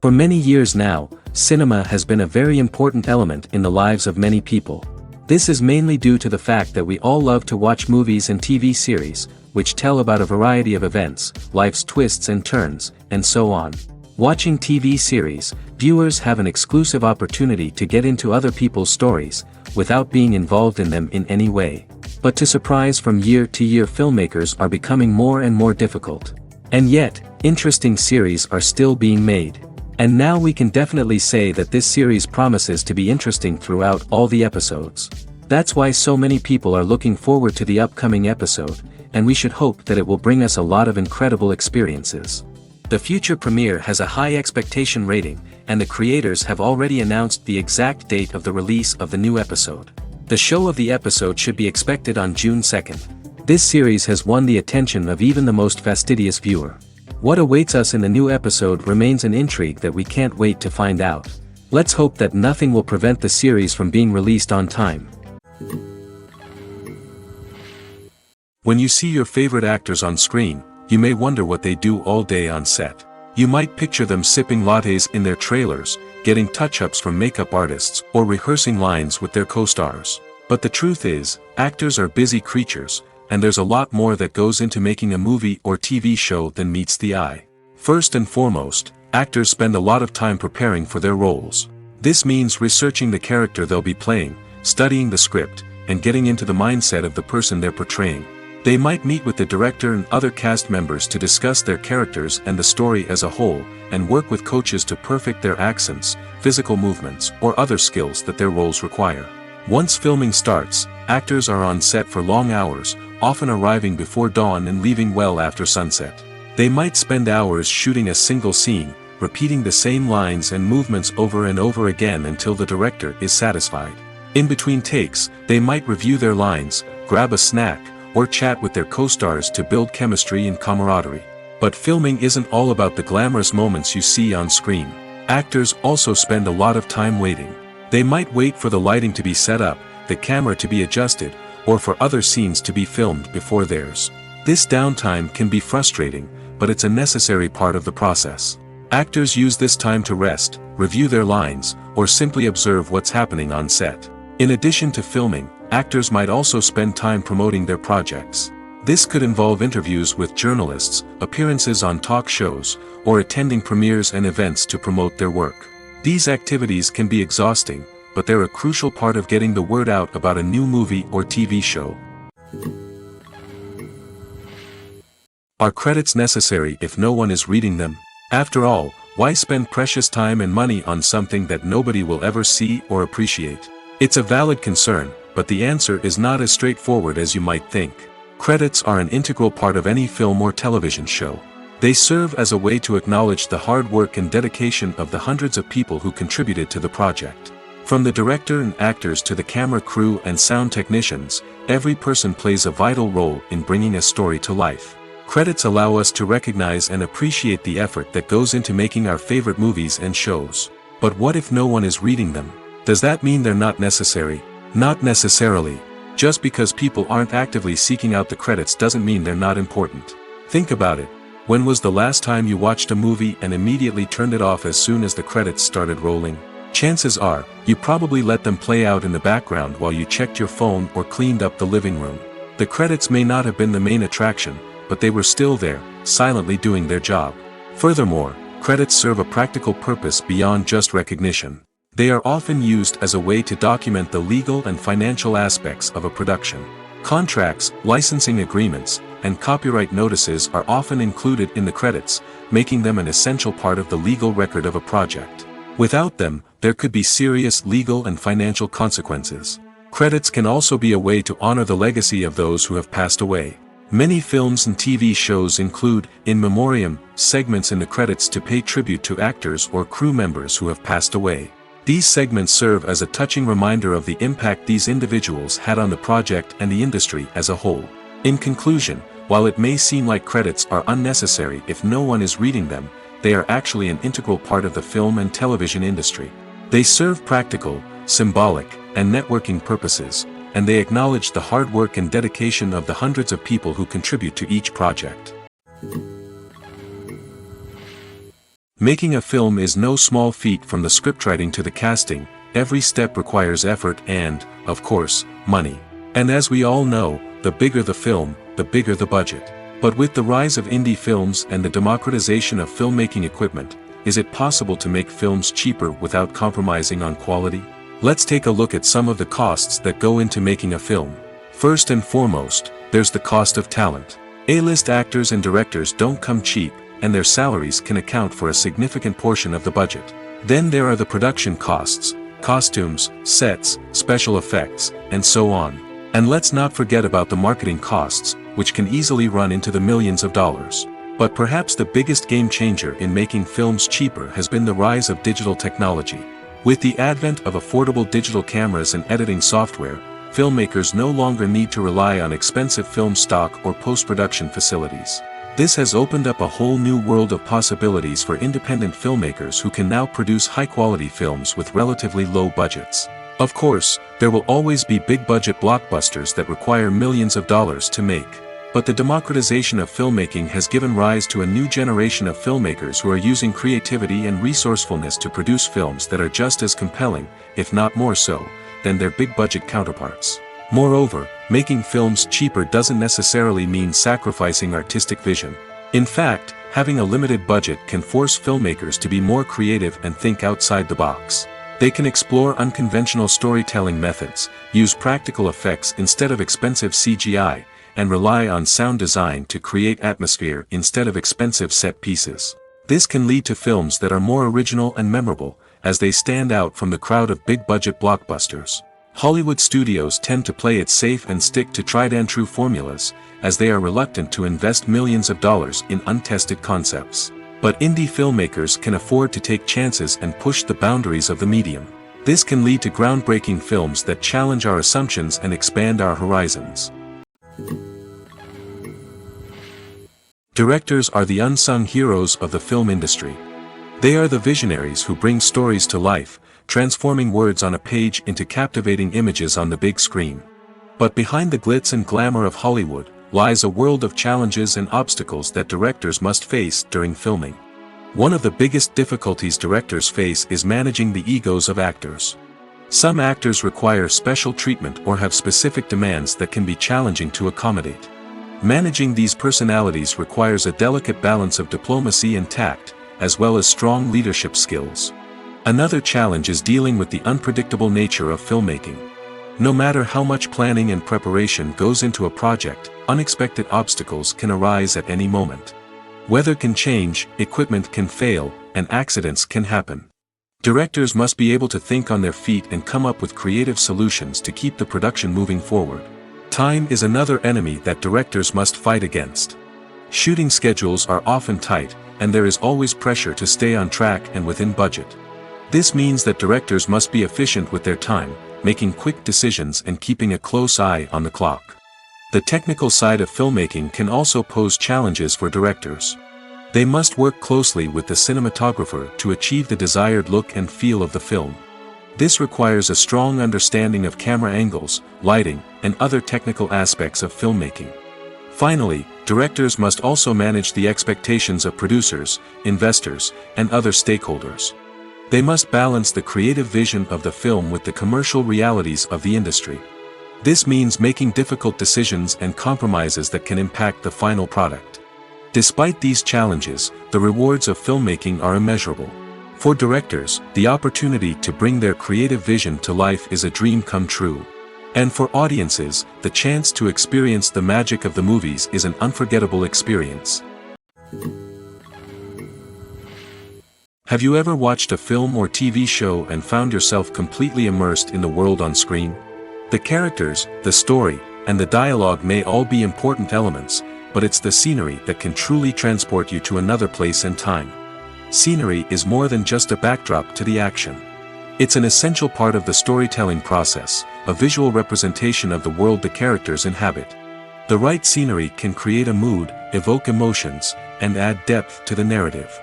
For many years now, cinema has been a very important element in the lives of many people. This is mainly due to the fact that we all love to watch movies and TV series, which tell about a variety of events, life's twists and turns, and so on. Watching TV series, viewers have an exclusive opportunity to get into other people's stories, without being involved in them in any way. But to surprise from year to year, filmmakers are becoming more and more difficult. And yet, interesting series are still being made. And now we can definitely say that this series promises to be interesting throughout all the episodes. That's why so many people are looking forward to the upcoming episode, and we should hope that it will bring us a lot of incredible experiences. The future premiere has a high expectation rating, and the creators have already announced the exact date of the release of the new episode. The show of the episode should be expected on June 2nd. This series has won the attention of even the most fastidious viewer. What awaits us in the new episode remains an intrigue that we can't wait to find out. Let's hope that nothing will prevent the series from being released on time. When you see your favorite actors on screen, you may wonder what they do all day on set. You might picture them sipping lattes in their trailers, getting touch-ups from makeup artists, or rehearsing lines with their co-stars. But the truth is, actors are busy creatures, and there's a lot more that goes into making a movie or TV show than meets the eye. First and foremost, actors spend a lot of time preparing for their roles. This means researching the character they'll be playing, studying the script, and getting into the mindset of the person they're portraying. They might meet with the director and other cast members to discuss their characters and the story as a whole, and work with coaches to perfect their accents, physical movements, or other skills that their roles require. Once filming starts, actors are on set for long hours, often arriving before dawn and leaving well after sunset. They might spend hours shooting a single scene, repeating the same lines and movements over and over again until the director is satisfied. In between takes, they might review their lines, grab a snack, or chat with their co-stars to build chemistry and camaraderie. But filming isn't all about the glamorous moments you see on screen. Actors also spend a lot of time waiting. They might wait for the lighting to be set up, the camera to be adjusted, or for other scenes to be filmed before theirs. This downtime can be frustrating, but it's a necessary part of the process. Actors use this time to rest, review their lines, or simply observe what's happening on set. In addition to filming, actors might also spend time promoting their projects. This could involve interviews with journalists, appearances on talk shows, or attending premieres and events to promote their work. These activities can be exhausting, but they're a crucial part of getting the word out about a new movie or TV show. Are credits necessary if no one is reading them? After all, why spend precious time and money on something that nobody will ever see or appreciate? It's a valid concern, but the answer is not as straightforward as you might think. Credits are an integral part of any film or television show. They serve as a way to acknowledge the hard work and dedication of the hundreds of people who contributed to the project. From the director and actors to the camera crew and sound technicians, every person plays a vital role in bringing a story to life. Credits allow us to recognize and appreciate the effort that goes into making our favorite movies and shows. But what if no one is reading them? Does that mean they're not necessary? Not necessarily. Just because people aren't actively seeking out the credits doesn't mean they're not important. Think about it. When was the last time you watched a movie and immediately turned it off as soon as the credits started rolling? Chances are, you probably let them play out in the background while you checked your phone or cleaned up the living room. The credits may not have been the main attraction, but they were still there, silently doing their job. Furthermore, credits serve a practical purpose beyond just recognition. They are often used as a way to document the legal and financial aspects of a production. Contracts, licensing agreements, and copyright notices are often included in the credits, making them an essential part of the legal record of a project. Without them, there could be serious legal and financial consequences. Credits can also be a way to honor the legacy of those who have passed away. Many films and TV shows include, in memoriam, segments in the credits to pay tribute to actors or crew members who have passed away. These segments serve as a touching reminder of the impact these individuals had on the project and the industry as a whole. In conclusion, while it may seem like credits are unnecessary if no one is reading them, they are actually an integral part of the film and television industry. They serve practical, symbolic, and networking purposes, and they acknowledge the hard work and dedication of the hundreds of people who contribute to each project. Making a film is no small feat. From the scriptwriting to the casting, every step requires effort and, of course, money. And as we all know, the bigger the film, the bigger the budget. But with the rise of indie films and the democratization of filmmaking equipment, is it possible to make films cheaper without compromising on quality? Let's take a look at some of the costs that go into making a film. First and foremost, there's the cost of talent. A-list actors and directors don't come cheap, and their salaries can account for a significant portion of the budget. Then there are the production costs, costumes, sets, special effects, and so on. And let's not forget about the marketing costs, which can easily run into the millions of dollars. But perhaps the biggest game changer in making films cheaper has been the rise of digital technology. With the advent of affordable digital cameras and editing software, filmmakers no longer need to rely on expensive film stock or post-production facilities. This has opened up a whole new world of possibilities for independent filmmakers who can now produce high-quality films with relatively low budgets. Of course, there will always be big-budget blockbusters that require millions of dollars to make. But the democratization of filmmaking has given rise to a new generation of filmmakers who are using creativity and resourcefulness to produce films that are just as compelling, if not more so, than their big-budget counterparts. Moreover, making films cheaper doesn't necessarily mean sacrificing artistic vision. In fact, having a limited budget can force filmmakers to be more creative and think outside the box. They can explore unconventional storytelling methods, use practical effects instead of expensive CGI, and rely on sound design to create atmosphere instead of expensive set pieces. This can lead to films that are more original and memorable, as they stand out from the crowd of big-budget blockbusters. Hollywood studios tend to play it safe and stick to tried-and-true formulas, as they are reluctant to invest millions of dollars in untested concepts. But indie filmmakers can afford to take chances and push the boundaries of the medium. This can lead to groundbreaking films that challenge our assumptions and expand our horizons. Directors are the unsung heroes of the film industry. They are the visionaries who bring stories to life, transforming words on a page into captivating images on the big screen. But behind the glitz and glamour of Hollywood, lies a world of challenges and obstacles that directors must face during filming. One of the biggest difficulties directors face is managing the egos of actors. Some actors require special treatment or have specific demands that can be challenging to accommodate. Managing these personalities requires a delicate balance of diplomacy and tact, as well as strong leadership skills. Another challenge is dealing with the unpredictable nature of filmmaking. No matter how much planning and preparation goes into a project, unexpected obstacles can arise at any moment. Weather can change, equipment can fail, and accidents can happen. Directors must be able to think on their feet and come up with creative solutions to keep the production moving forward. Time is another enemy that directors must fight against. Shooting schedules are often tight, and there is always pressure to stay on track and within budget. This means that directors must be efficient with their time, making quick decisions and keeping a close eye on the clock. The technical side of filmmaking can also pose challenges for directors. They must work closely with the cinematographer to achieve the desired look and feel of the film. This requires a strong understanding of camera angles, lighting, and other technical aspects of filmmaking. Finally, directors must also manage the expectations of producers, investors, and other stakeholders. They must balance the creative vision of the film with the commercial realities of the industry. This means making difficult decisions and compromises that can impact the final product. Despite these challenges, the rewards of filmmaking are immeasurable. For directors, the opportunity to bring their creative vision to life is a dream come true. And for audiences, the chance to experience the magic of the movies is an unforgettable experience. Have you ever watched a film or TV show and found yourself completely immersed in the world on screen? The characters, the story, and the dialogue may all be important elements, but it's the scenery that can truly transport you to another place and time. Scenery is more than just a backdrop to the action. It's an essential part of the storytelling process, a visual representation of the world the characters inhabit. The right scenery can create a mood, evoke emotions, and add depth to the narrative.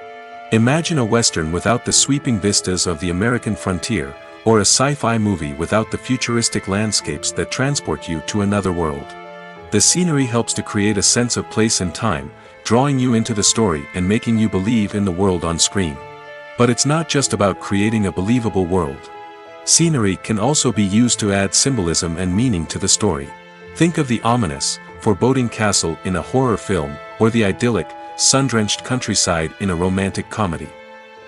Imagine a Western without the sweeping vistas of the American frontier, or a sci-fi movie without the futuristic landscapes that transport you to another world. The scenery helps to create a sense of place and time, drawing you into the story and making you believe in the world on screen. But it's not just about creating a believable world. Scenery can also be used to add symbolism and meaning to the story. Think of the ominous, foreboding castle in a horror film, or the idyllic, sun-drenched countryside in a romantic comedy.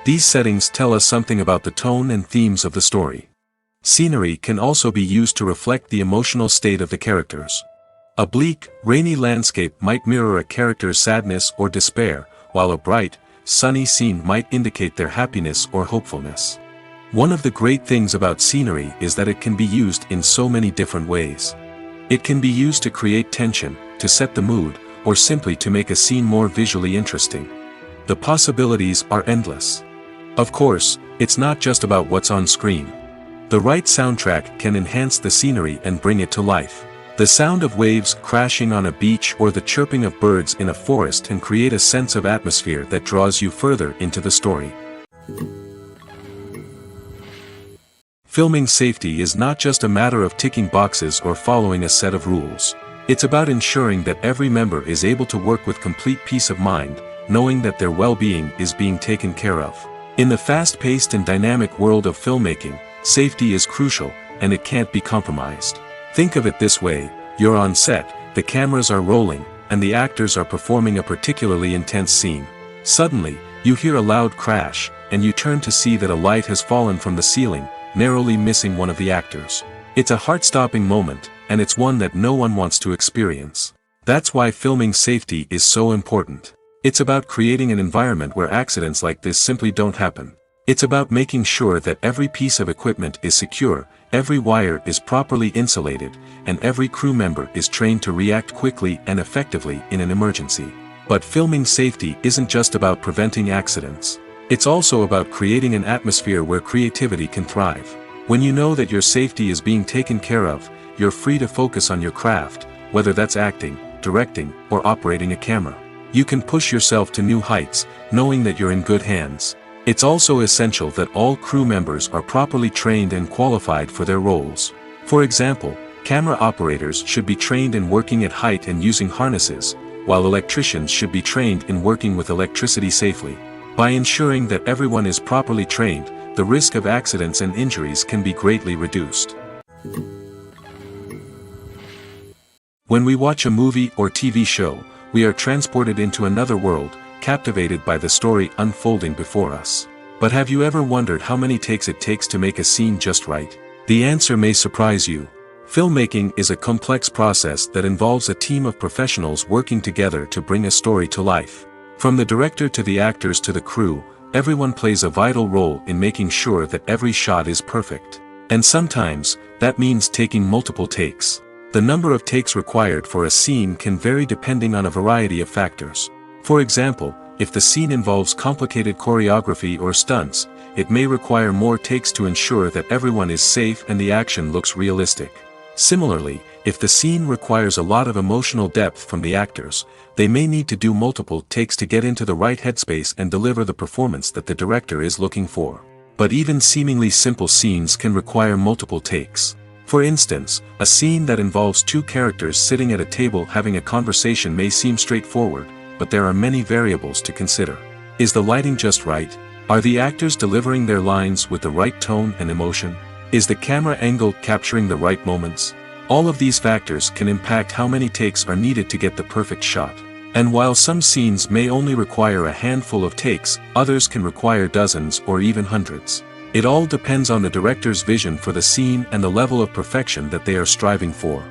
These settings tell us something about the tone and themes of the story. Scenery can also be used to reflect the emotional state of the characters. A bleak, rainy landscape might mirror a character's sadness or despair, while a bright, sunny scene might indicate their happiness or hopefulness. One of the great things about scenery is that it can be used in so many different ways. It can be used to create tension, to set the mood, or simply to make a scene more visually interesting. The possibilities are endless. Of course, it's not just about what's on screen. The right soundtrack can enhance the scenery and bring it to life. The sound of waves crashing on a beach or the chirping of birds in a forest can create a sense of atmosphere that draws you further into the story. Filming safety is not just a matter of ticking boxes or following a set of rules. It's about ensuring that every member is able to work with complete peace of mind, knowing that their well-being is being taken care of. In the fast-paced and dynamic world of filmmaking, safety is crucial, and it can't be compromised. Think of it this way: you're on set, the cameras are rolling, and the actors are performing a particularly intense scene. Suddenly, you hear a loud crash, and you turn to see that a light has fallen from the ceiling, narrowly missing one of the actors. It's a heart-stopping moment, and it's one that no one wants to experience. That's why filming safety is so important. It's about creating an environment where accidents like this simply don't happen. It's about making sure that every piece of equipment is secure, every wire is properly insulated, and every crew member is trained to react quickly and effectively in an emergency. But filming safety isn't just about preventing accidents. It's also about creating an atmosphere where creativity can thrive. When you know that your safety is being taken care of, you're free to focus on your craft, whether that's acting, directing, or operating a camera. You can push yourself to new heights, knowing that you're in good hands. It's also essential that all crew members are properly trained and qualified for their roles. For example, camera operators should be trained in working at height and using harnesses, while electricians should be trained in working with electricity safely. By ensuring that everyone is properly trained, the risk of accidents and injuries can be greatly reduced. When we watch a movie or TV show, we are transported into another world, captivated by the story unfolding before us. But have you ever wondered how many takes it takes to make a scene just right? The answer may surprise you. Filmmaking is a complex process that involves a team of professionals working together to bring a story to life. From the director to the actors to the crew, everyone plays a vital role in making sure that every shot is perfect. And sometimes, that means taking multiple takes. The number of takes required for a scene can vary depending on a variety of factors. For example, if the scene involves complicated choreography or stunts, it may require more takes to ensure that everyone is safe and the action looks realistic. Similarly, if the scene requires a lot of emotional depth from the actors, they may need to do multiple takes to get into the right headspace and deliver the performance that the director is looking for. But even seemingly simple scenes can require multiple takes. For instance, a scene that involves two characters sitting at a table having a conversation may seem straightforward, but there are many variables to consider. Is the lighting just right? Are the actors delivering their lines with the right tone and emotion? Is the camera angle capturing the right moments? All of these factors can impact how many takes are needed to get the perfect shot. And while some scenes may only require a handful of takes, others can require dozens or even hundreds. It all depends on the director's vision for the scene and the level of perfection that they are striving for.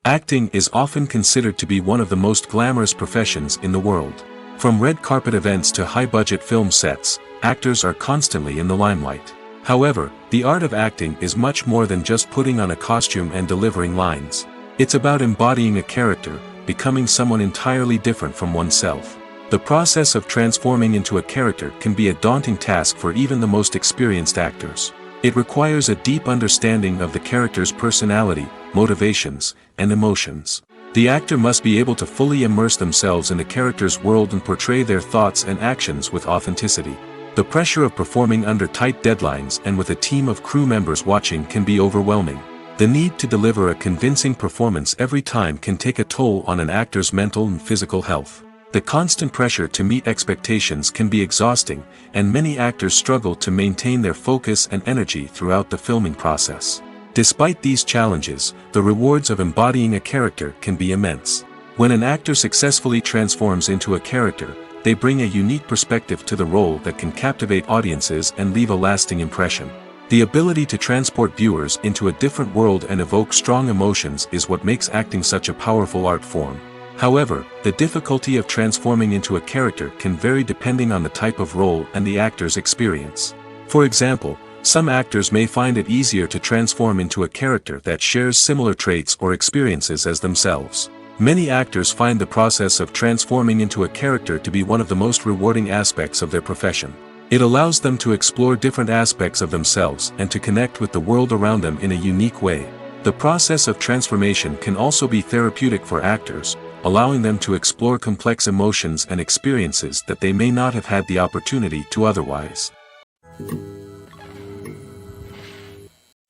Acting is often considered to be one of the most glamorous professions in the world. From red carpet events to high-budget film sets, actors are constantly in the limelight. However, the art of acting is much more than just putting on a costume and delivering lines. It's about embodying a character, becoming someone entirely different from oneself. The process of transforming into a character can be a daunting task for even the most experienced actors. It requires a deep understanding of the character's personality, motivations, and emotions. The actor must be able to fully immerse themselves in the character's world and portray their thoughts and actions with authenticity. The pressure of performing under tight deadlines and with a team of crew members watching can be overwhelming. The need to deliver a convincing performance every time can take a toll on an actor's mental and physical health. The constant pressure to meet expectations can be exhausting, and many actors struggle to maintain their focus and energy throughout the filming process. Despite these challenges, the rewards of embodying a character can be immense. When an actor successfully transforms into a character, they bring a unique perspective to the role that can captivate audiences and leave a lasting impression. The ability to transport viewers into a different world and evoke strong emotions is what makes acting such a powerful art form. However, the difficulty of transforming into a character can vary depending on the type of role and the actor's experience. For example, some actors may find it easier to transform into a character that shares similar traits or experiences as themselves. Many actors find the process of transforming into a character to be one of the most rewarding aspects of their profession. It allows them to explore different aspects of themselves and to connect with the world around them in a unique way. The process of transformation can also be therapeutic for actors, allowing them to explore complex emotions and experiences that they may not have had the opportunity to otherwise.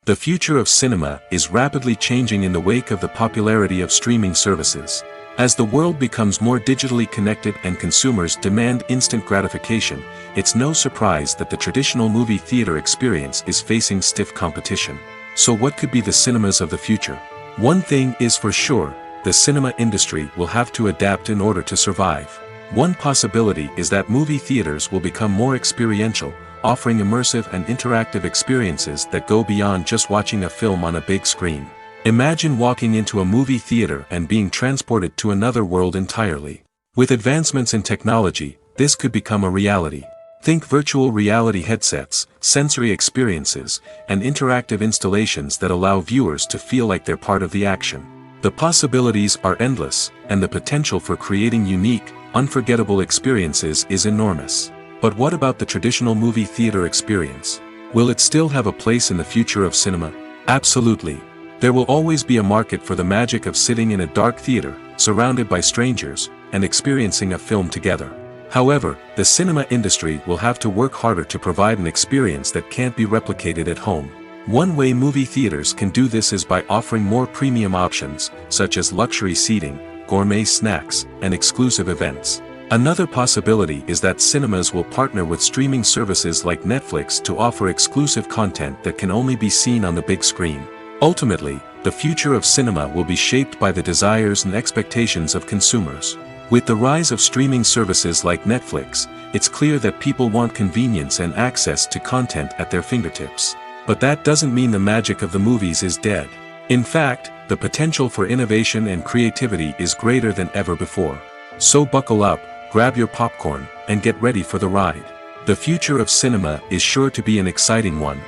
The future of cinema is rapidly changing in the wake of the popularity of streaming services. As the world becomes more digitally connected and consumers demand instant gratification, it's no surprise that the traditional movie theater experience is facing stiff competition. So what could be the cinemas of the future? One thing is for sure, the cinema industry will have to adapt in order to survive. One possibility is that movie theaters will become more experiential, offering immersive and interactive experiences that go beyond just watching a film on a big screen. Imagine walking into a movie theater and being transported to another world entirely. With advancements in technology, this could become a reality. Think virtual reality headsets, sensory experiences, and interactive installations that allow viewers to feel like they're part of the action. The possibilities are endless, and the potential for creating unique, unforgettable experiences is enormous. But what about the traditional movie theater experience? Will it still have a place in the future of cinema? Absolutely. There will always be a market for the magic of sitting in a dark theater, surrounded by strangers, and experiencing a film together. However, the cinema industry will have to work harder to provide an experience that can't be replicated at home. One way movie theaters can do this is by offering more premium options, such as luxury seating, gourmet snacks, and exclusive events. Another possibility is that cinemas will partner with streaming services like Netflix to offer exclusive content that can only be seen on the big screen. Ultimately, the future of cinema will be shaped by the desires and expectations of consumers. With the rise of streaming services like Netflix, it's clear that people want convenience and access to content at their fingertips. But that doesn't mean the magic of the movies is dead. In fact, the potential for innovation and creativity is greater than ever before. So buckle up, grab your popcorn, and get ready for the ride. The future of cinema is sure to be an exciting one.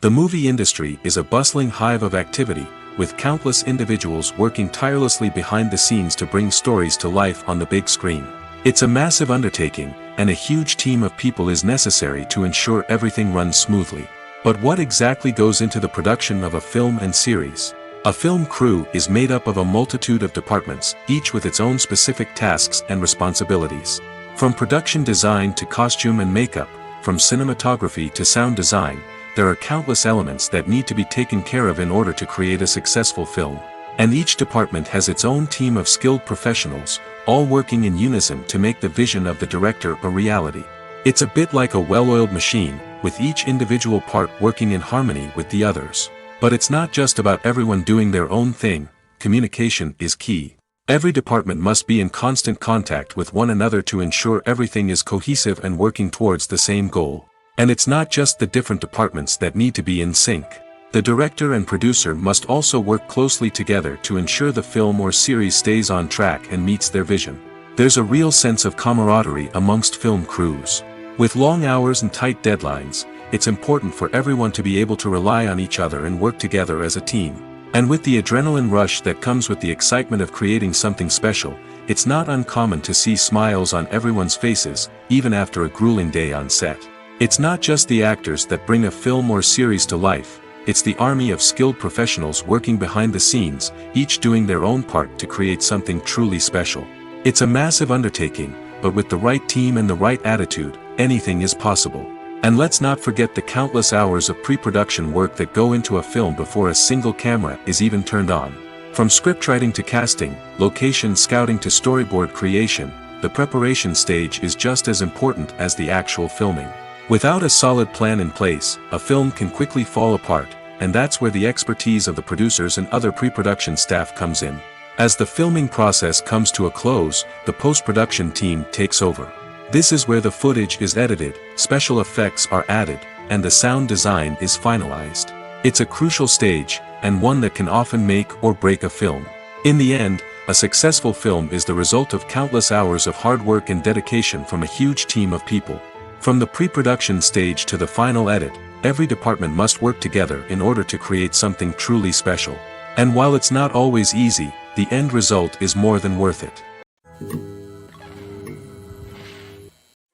The movie industry is a bustling hive of activity, with countless individuals working tirelessly behind the scenes to bring stories to life on the big screen. It's a massive undertaking, and a huge team of people is necessary to ensure everything runs smoothly. But what exactly goes into the production of a film and series? A film crew is made up of a multitude of departments, each with its own specific tasks and responsibilities. From production design to costume and makeup, from cinematography to sound design, there are countless elements that need to be taken care of in order to create a successful film. And each department has its own team of skilled professionals, all working in unison to make the vision of the director a reality. It's a bit like a well-oiled machine, with each individual part working in harmony with the others. But it's not just about everyone doing their own thing, communication is key. Every department must be in constant contact with one another to ensure everything is cohesive and working towards the same goal. And it's not just the different departments that need to be in sync. The director and producer must also work closely together to ensure the film or series stays on track and meets their vision. There's a real sense of camaraderie amongst film crews. With long hours and tight deadlines, it's important for everyone to be able to rely on each other and work together as a team. And with the adrenaline rush that comes with the excitement of creating something special, it's not uncommon to see smiles on everyone's faces, even after a grueling day on set. It's not just the actors that bring a film or series to life, it's the army of skilled professionals working behind the scenes, each doing their own part to create something truly special. It's a massive undertaking, but with the right team and the right attitude, anything is possible. And let's not forget the countless hours of pre-production work that go into a film before a single camera is even turned on. From scriptwriting to casting, location scouting to storyboard creation, the preparation stage is just as important as the actual filming. Without a solid plan in place, a film can quickly fall apart, and that's where the expertise of the producers and other pre-production staff comes in. As the filming process comes to a close, the post-production team takes over. This is where the footage is edited, special effects are added, and the sound design is finalized. It's a crucial stage, and one that can often make or break a film. In the end, a successful film is the result of countless hours of hard work and dedication from a huge team of people. From the pre-production stage to the final edit, every department must work together in order to create something truly special. And while it's not always easy, the end result is more than worth it.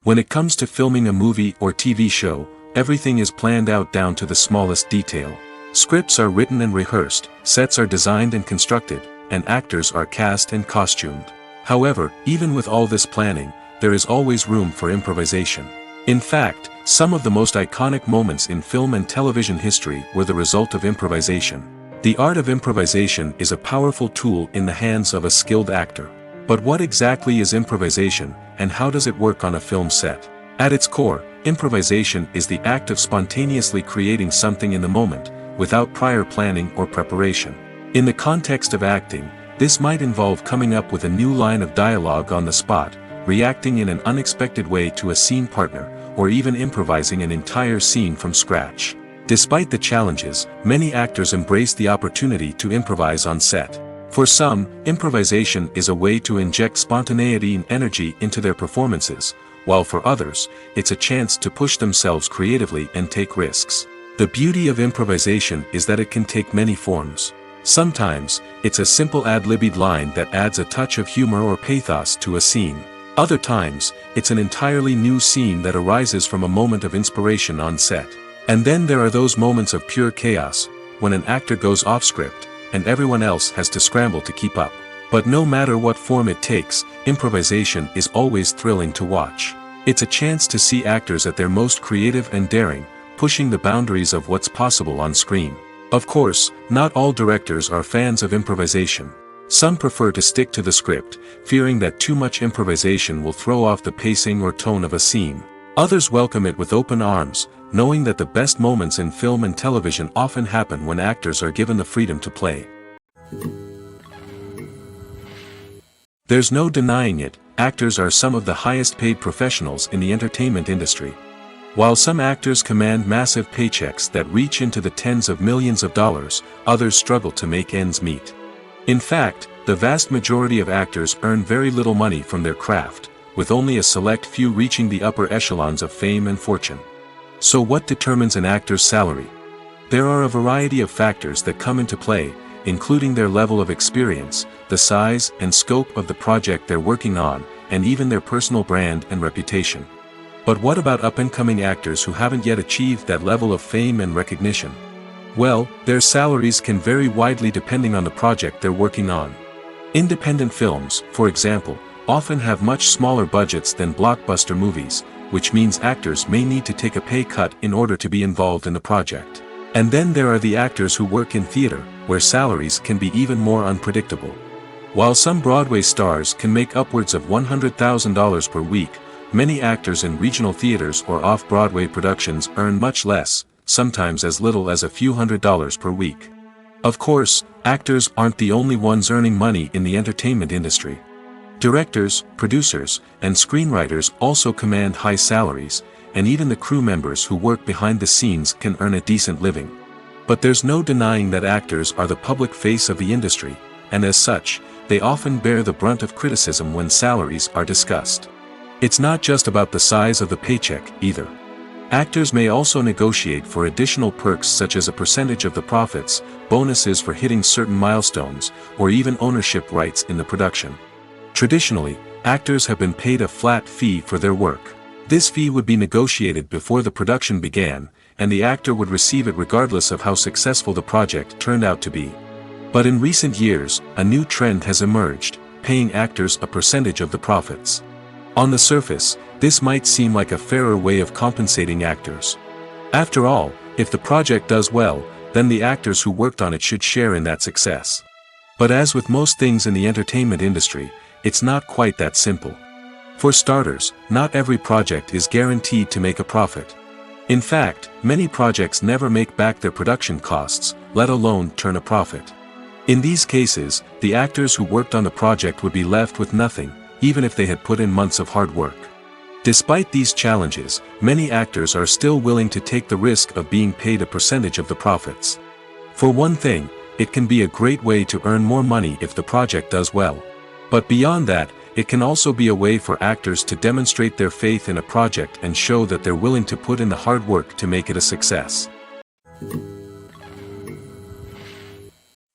When it comes to filming a movie or TV show, everything is planned out down to the smallest detail. Scripts are written and rehearsed, sets are designed and constructed, and actors are cast and costumed. However, even with all this planning, there is always room for improvisation. In fact, some of the most iconic moments in film and television history were the result of improvisation. The art of improvisation is a powerful tool in the hands of a skilled actor. But what exactly is improvisation, and how does it work on a film set? At its core, improvisation is the act of spontaneously creating something in the moment, without prior planning or preparation. In the context of acting, this might involve coming up with a new line of dialogue on the spot, reacting in an unexpected way to a scene partner, or even improvising an entire scene from scratch. Despite the challenges, many actors embrace the opportunity to improvise on set. For some, improvisation is a way to inject spontaneity and energy into their performances, while for others, it's a chance to push themselves creatively and take risks. The beauty of improvisation is that it can take many forms. Sometimes, it's a simple ad-libbed line that adds a touch of humor or pathos to a scene. Other times, it's an entirely new scene that arises from a moment of inspiration on set. And then there are those moments of pure chaos, when an actor goes off script, and everyone else has to scramble to keep up. But no matter what form it takes, improvisation is always thrilling to watch. It's a chance to see actors at their most creative and daring, pushing the boundaries of what's possible on screen. Of course, not all directors are fans of improvisation. Some prefer to stick to the script, fearing that too much improvisation will throw off the pacing or tone of a scene. Others welcome it with open arms, knowing that the best moments in film and television often happen when actors are given the freedom to play. There's no denying it, actors are some of the highest paid professionals in the entertainment industry. While some actors command massive paychecks that reach into the tens of millions of dollars, others struggle to make ends meet. In fact, the vast majority of actors earn very little money from their craft, with only a select few reaching the upper echelons of fame and fortune. So what determines an actor's salary? There are a variety of factors that come into play, including their level of experience, the size and scope of the project they're working on, and even their personal brand and reputation. But what about up-and-coming actors who haven't yet achieved that level of fame and recognition? Well, their salaries can vary widely depending on the project they're working on. Independent films, for example, often have much smaller budgets than blockbuster movies, which means actors may need to take a pay cut in order to be involved in the project. And then there are the actors who work in theater, where salaries can be even more unpredictable. While some Broadway stars can make upwards of $100,000 per week, many actors in regional theaters or off-Broadway productions earn much less, sometimes as little as a few $100s per week. Of course, actors aren't the only ones earning money in the entertainment industry. Directors, producers, and screenwriters also command high salaries, and even the crew members who work behind the scenes can earn a decent living. But there's no denying that actors are the public face of the industry, and as such, they often bear the brunt of criticism when salaries are discussed. It's not just about the size of the paycheck, either. Actors may also negotiate for additional perks such as a percentage of the profits, bonuses for hitting certain milestones, or even ownership rights in the production. Traditionally, actors have been paid a flat fee for their work. This fee would be negotiated before the production began, and the actor would receive it regardless of how successful the project turned out to be. But in recent years, a new trend has emerged, paying actors a percentage of the profits. On the surface, this might seem like a fairer way of compensating actors. After all, if the project does well, then the actors who worked on it should share in that success. But as with most things in the entertainment industry, it's not quite that simple. For starters, not every project is guaranteed to make a profit. In fact, many projects never make back their production costs, let alone turn a profit. In these cases, the actors who worked on the project would be left with nothing, even if they had put in months of hard work. Despite these challenges, many actors are still willing to take the risk of being paid a percentage of the profits. For one thing, it can be a great way to earn more money if the project does well. But beyond that, it can also be a way for actors to demonstrate their faith in a project and show that they're willing to put in the hard work to make it a success.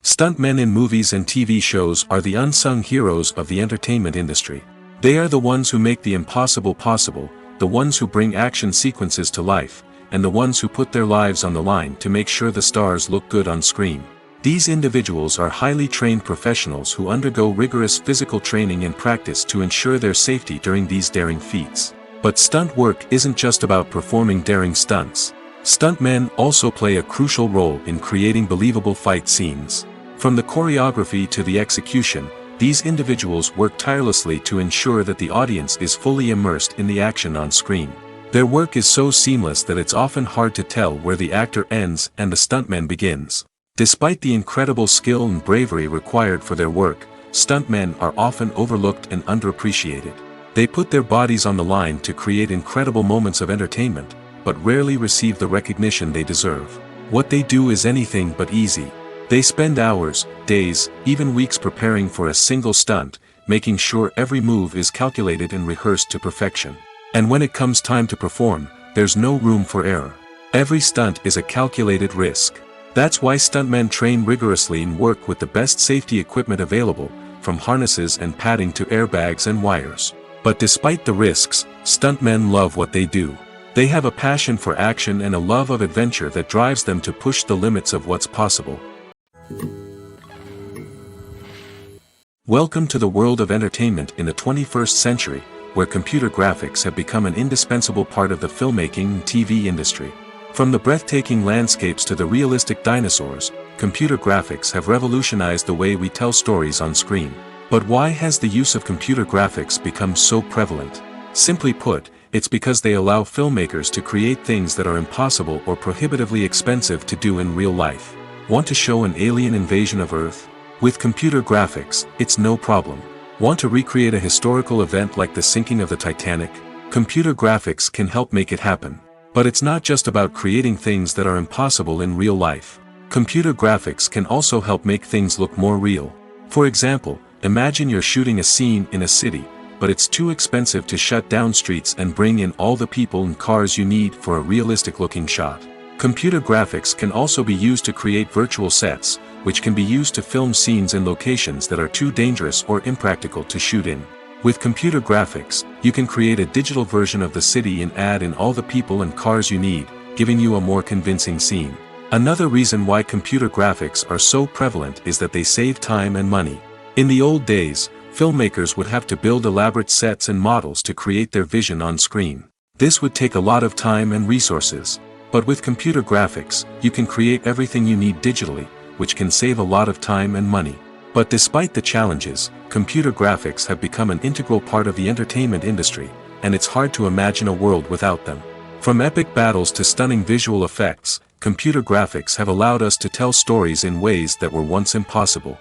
Stuntmen in movies and TV shows are the unsung heroes of the entertainment industry. They are the ones who make the impossible possible, the ones who bring action sequences to life, and the ones who put their lives on the line to make sure the stars look good on screen. These individuals are highly trained professionals who undergo rigorous physical training and practice to ensure their safety during these daring feats. But stunt work isn't just about performing daring stunts. Stuntmen also play a crucial role in creating believable fight scenes. From the choreography to the execution, these individuals work tirelessly to ensure that the audience is fully immersed in the action on screen. Their work is so seamless that it's often hard to tell where the actor ends and the stuntman begins. Despite the incredible skill and bravery required for their work, stuntmen are often overlooked and underappreciated. They put their bodies on the line to create incredible moments of entertainment, but rarely receive the recognition they deserve. What they do is anything but easy. They spend hours, days, even weeks preparing for a single stunt, making sure every move is calculated and rehearsed to perfection. And when it comes time to perform, there's no room for error. Every stunt is a calculated risk. That's why stuntmen train rigorously and work with the best safety equipment available, from harnesses and padding to airbags and wires. But despite the risks, stuntmen love what they do. They have a passion for action and a love of adventure that drives them to push the limits of what's possible. Welcome to the world of entertainment in the 21st century, where computer graphics have become an indispensable part of the filmmaking and TV industry. From the breathtaking landscapes to the realistic dinosaurs, computer graphics have revolutionized the way we tell stories on screen. But why has the use of computer graphics become so prevalent? Simply put, it's because they allow filmmakers to create things that are impossible or prohibitively expensive to do in real life. Want to show an alien invasion of Earth? With computer graphics, it's no problem. Want to recreate a historical event like the sinking of the Titanic? Computer graphics can help make it happen. But it's not just about creating things that are impossible in real life. Computer graphics can also help make things look more real. For example, imagine you're shooting a scene in a city, but it's too expensive to shut down streets and bring in all the people and cars you need for a realistic-looking shot. Computer graphics can also be used to create virtual sets, which can be used to film scenes in locations that are too dangerous or impractical to shoot in. With computer graphics, you can create a digital version of the city and add in all the people and cars you need, giving you a more convincing scene. Another reason why computer graphics are so prevalent is that they save time and money. In the old days, filmmakers would have to build elaborate sets and models to create their vision on screen. This would take a lot of time and resources. But with computer graphics, you can create everything you need digitally, which can save a lot of time and money. But despite the challenges, computer graphics have become an integral part of the entertainment industry, and it's hard to imagine a world without them. From epic battles to stunning visual effects, computer graphics have allowed us to tell stories in ways that were once impossible.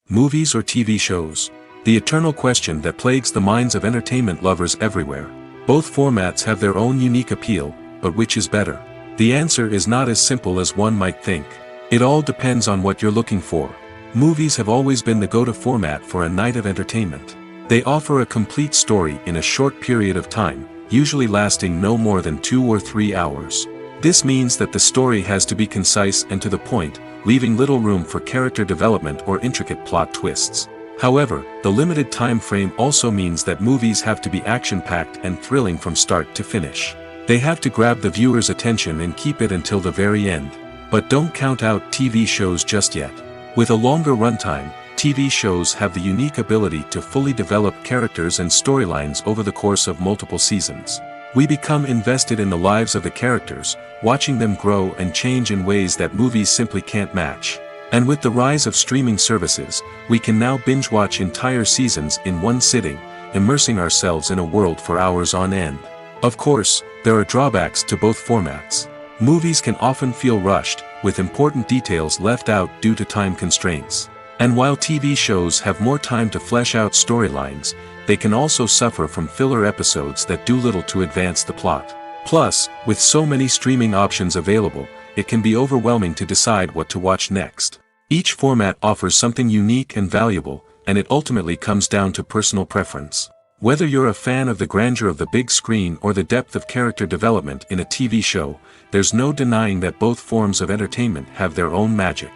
Movies or TV shows? The eternal question that plagues the minds of entertainment lovers everywhere. Both formats have their own unique appeal, but which is better? The answer is not as simple as one might think. It all depends on what you're looking for. Movies have always been the go-to format for a night of entertainment. They offer a complete story in a short period of time, usually lasting no more than 2 or 3 hours. This means that the story has to be concise and to the point, leaving little room for character development or intricate plot twists. However, the limited time frame also means that movies have to be action-packed and thrilling from start to finish. They have to grab the viewer's attention and keep it until the very end. But don't count out TV shows just yet. With a longer runtime, TV shows have the unique ability to fully develop characters and storylines over the course of multiple seasons. We become invested in the lives of the characters, watching them grow and change in ways that movies simply can't match. And with the rise of streaming services, we can now binge-watch entire seasons in one sitting, immersing ourselves in a world for hours on end. Of course, there are drawbacks to both formats. Movies can often feel rushed, with important details left out due to time constraints. And while TV shows have more time to flesh out storylines, they can also suffer from filler episodes that do little to advance the plot. Plus, with so many streaming options available, it can be overwhelming to decide what to watch next. Each format offers something unique and valuable, and it ultimately comes down to personal preference. Whether you're a fan of the grandeur of the big screen or the depth of character development in a TV show, there's no denying that both forms of entertainment have their own magic.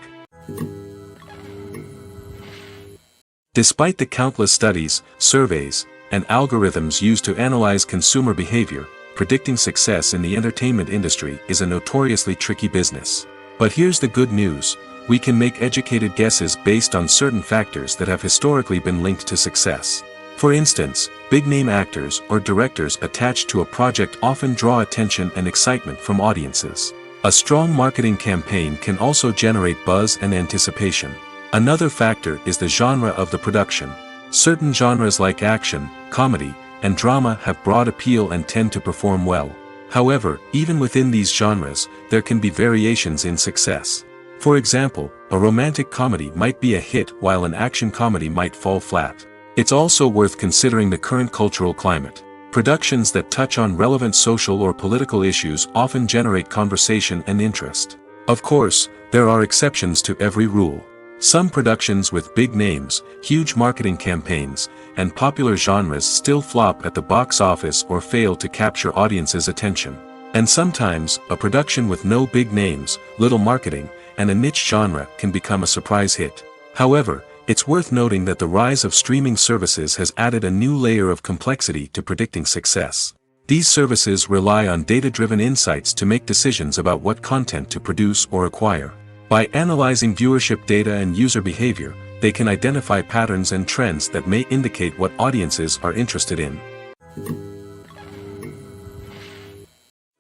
Despite the countless studies, surveys, and algorithms used to analyze consumer behavior, predicting success in the entertainment industry is a notoriously tricky business. But here's the good news: we can make educated guesses based on certain factors that have historically been linked to success. For instance, big-name actors or directors attached to a project often draw attention and excitement from audiences. A strong marketing campaign can also generate buzz and anticipation. Another factor is the genre of the production. Certain genres like action, comedy, and drama have broad appeal and tend to perform well. However, even within these genres, there can be variations in success. For example, a romantic comedy might be a hit while an action comedy might fall flat. It's also worth considering the current cultural climate. Productions that touch on relevant social or political issues often generate conversation and interest. Of course, there are exceptions to every rule. Some productions with big names, huge marketing campaigns, and popular genres still flop at the box office or fail to capture audiences' attention. And sometimes, a production with no big names, little marketing, and a niche genre can become a surprise hit. However, it's worth noting that the rise of streaming services has added a new layer of complexity to predicting success. These services rely on data-driven insights to make decisions about what content to produce or acquire. By analyzing viewership data and user behavior, they can identify patterns and trends that may indicate what audiences are interested in.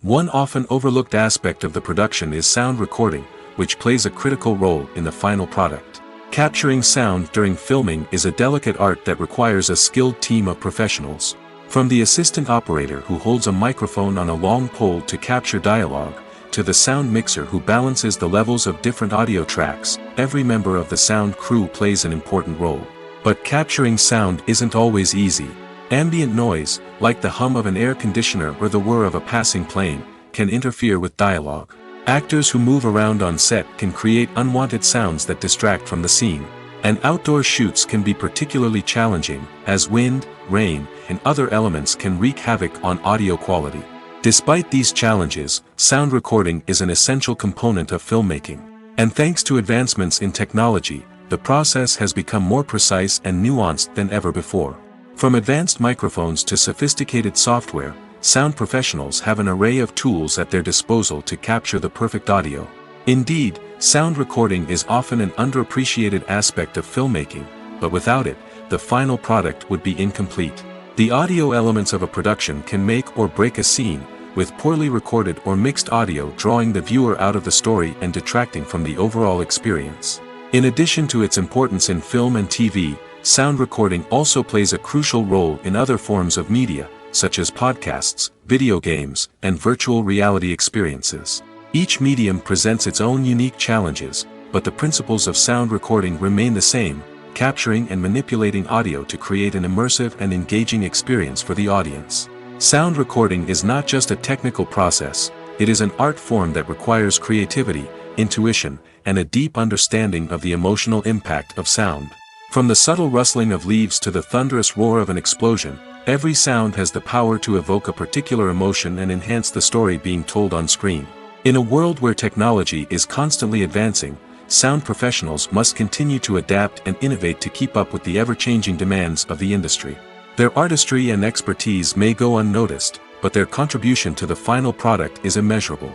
One often overlooked aspect of the production is sound recording, which plays a critical role in the final product. Capturing sound during filming is a delicate art that requires a skilled team of professionals. From the assistant operator who holds a microphone on a long pole to capture dialogue, to the sound mixer who balances the levels of different audio tracks, every member of the sound crew plays an important role. But capturing sound isn't always easy. Ambient noise, like the hum of an air conditioner or the whir of a passing plane, can interfere with dialogue. Actors who move around on set can create unwanted sounds that distract from the scene. And outdoor shoots can be particularly challenging, as wind, rain, and other elements can wreak havoc on audio quality. Despite these challenges, sound recording is an essential component of filmmaking. And thanks to advancements in technology, the process has become more precise and nuanced than ever before. From advanced microphones to sophisticated software, sound professionals have an array of tools at their disposal to capture the perfect audio. Indeed, sound recording is often an underappreciated aspect of filmmaking, but without it, the final product would be incomplete. The audio elements of a production can make or break a scene, with poorly recorded or mixed audio drawing the viewer out of the story and detracting from the overall experience. In addition to its importance in film and TV, sound recording also plays a crucial role in other forms of media, such as podcasts, video games, and virtual reality experiences. Each medium presents its own unique challenges, but the principles of sound recording remain the same: capturing and manipulating audio to create an immersive and engaging experience for the audience. Sound recording is not just a technical process, it is an art form that requires creativity, intuition, and a deep understanding of the emotional impact of sound. From the subtle rustling of leaves to the thunderous roar of an explosion, every sound has the power to evoke a particular emotion and enhance the story being told on screen. In a world where technology is constantly advancing, sound professionals must continue to adapt and innovate to keep up with the ever-changing demands of the industry. Their artistry and expertise may go unnoticed, but their contribution to the final product is immeasurable.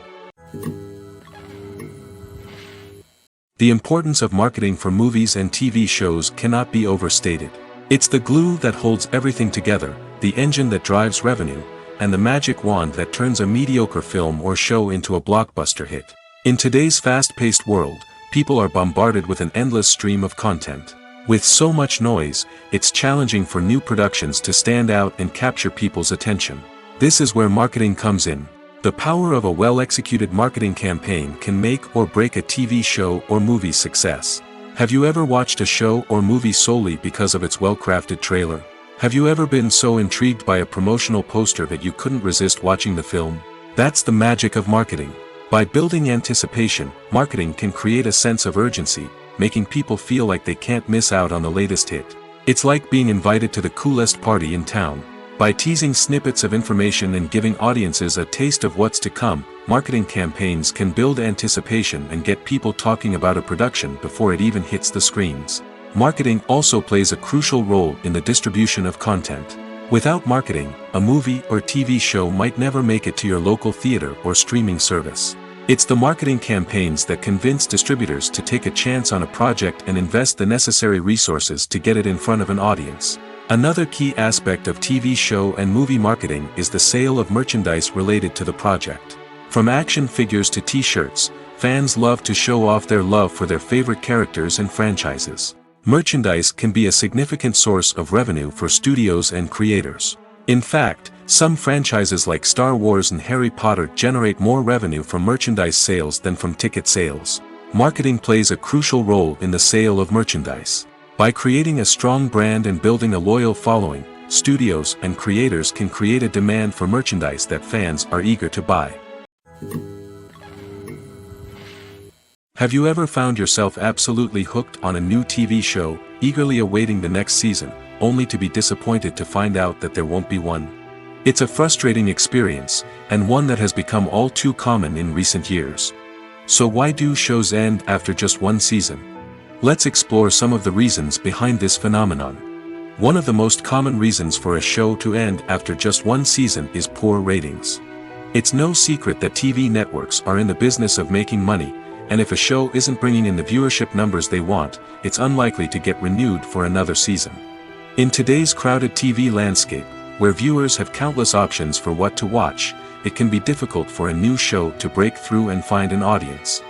The importance of marketing for movies and TV shows cannot be overstated. It's the glue that holds everything together, the engine that drives revenue, and the magic wand that turns a mediocre film or show into a blockbuster hit. In today's fast-paced world, people are bombarded with an endless stream of content. With so much noise, it's challenging for new productions to stand out and capture people's attention. This is where marketing comes in. The power of a well-executed marketing campaign can make or break a TV show or movie's success. Have you ever watched a show or movie solely because of its well-crafted trailer? Have you ever been so intrigued by a promotional poster that you couldn't resist watching the film? That's the magic of marketing. By building anticipation, marketing can create a sense of urgency, making people feel like they can't miss out on the latest hit. It's like being invited to the coolest party in town. By teasing snippets of information and giving audiences a taste of what's to come, marketing campaigns can build anticipation and get people talking about a production before it even hits the screens. Marketing also plays a crucial role in the distribution of content. Without marketing, a movie or TV show might never make it to your local theater or streaming service. It's the marketing campaigns that convince distributors to take a chance on a project and invest the necessary resources to get it in front of an audience. Another key aspect of TV show and movie marketing is the sale of merchandise related to the project. From action figures to t-shirts, fans love to show off their love for their favorite characters and franchises. Merchandise can be a significant source of revenue for studios and creators. In fact, some franchises like Star Wars and Harry Potter generate more revenue from merchandise sales than from ticket sales. Marketing plays a crucial role in the sale of merchandise. By creating a strong brand and building a loyal following, studios and creators can create a demand for merchandise that fans are eager to buy. Have you ever found yourself absolutely hooked on a new TV show, eagerly awaiting the next season, only to be disappointed to find out that there won't be one? It's a frustrating experience, and one that has become all too common in recent years. So why do shows end after just one season? Let's explore some of the reasons behind this phenomenon. One of the most common reasons for a show to end after just one season is poor ratings. It's no secret that TV networks are in the business of making money, and if a show isn't bringing in the viewership numbers they want, it's unlikely to get renewed for another season. In today's crowded TV landscape, where viewers have countless options for what to watch, it can be difficult for a new show to break through and find an audience.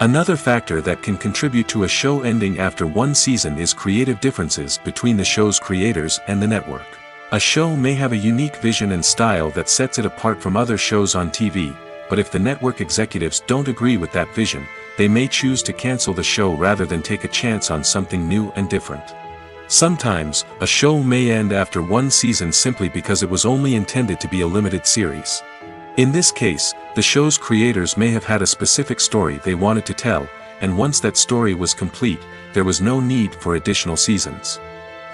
Another factor that can contribute to a show ending after one season is creative differences between the show's creators and the network. A show may have a unique vision and style that sets it apart from other shows on TV, but if the network executives don't agree with that vision, they may choose to cancel the show rather than take a chance on something new and different. Sometimes, a show may end after one season simply because it was only intended to be a limited series. In this case, the show's creators may have had a specific story they wanted to tell, and once that story was complete, there was no need for additional seasons.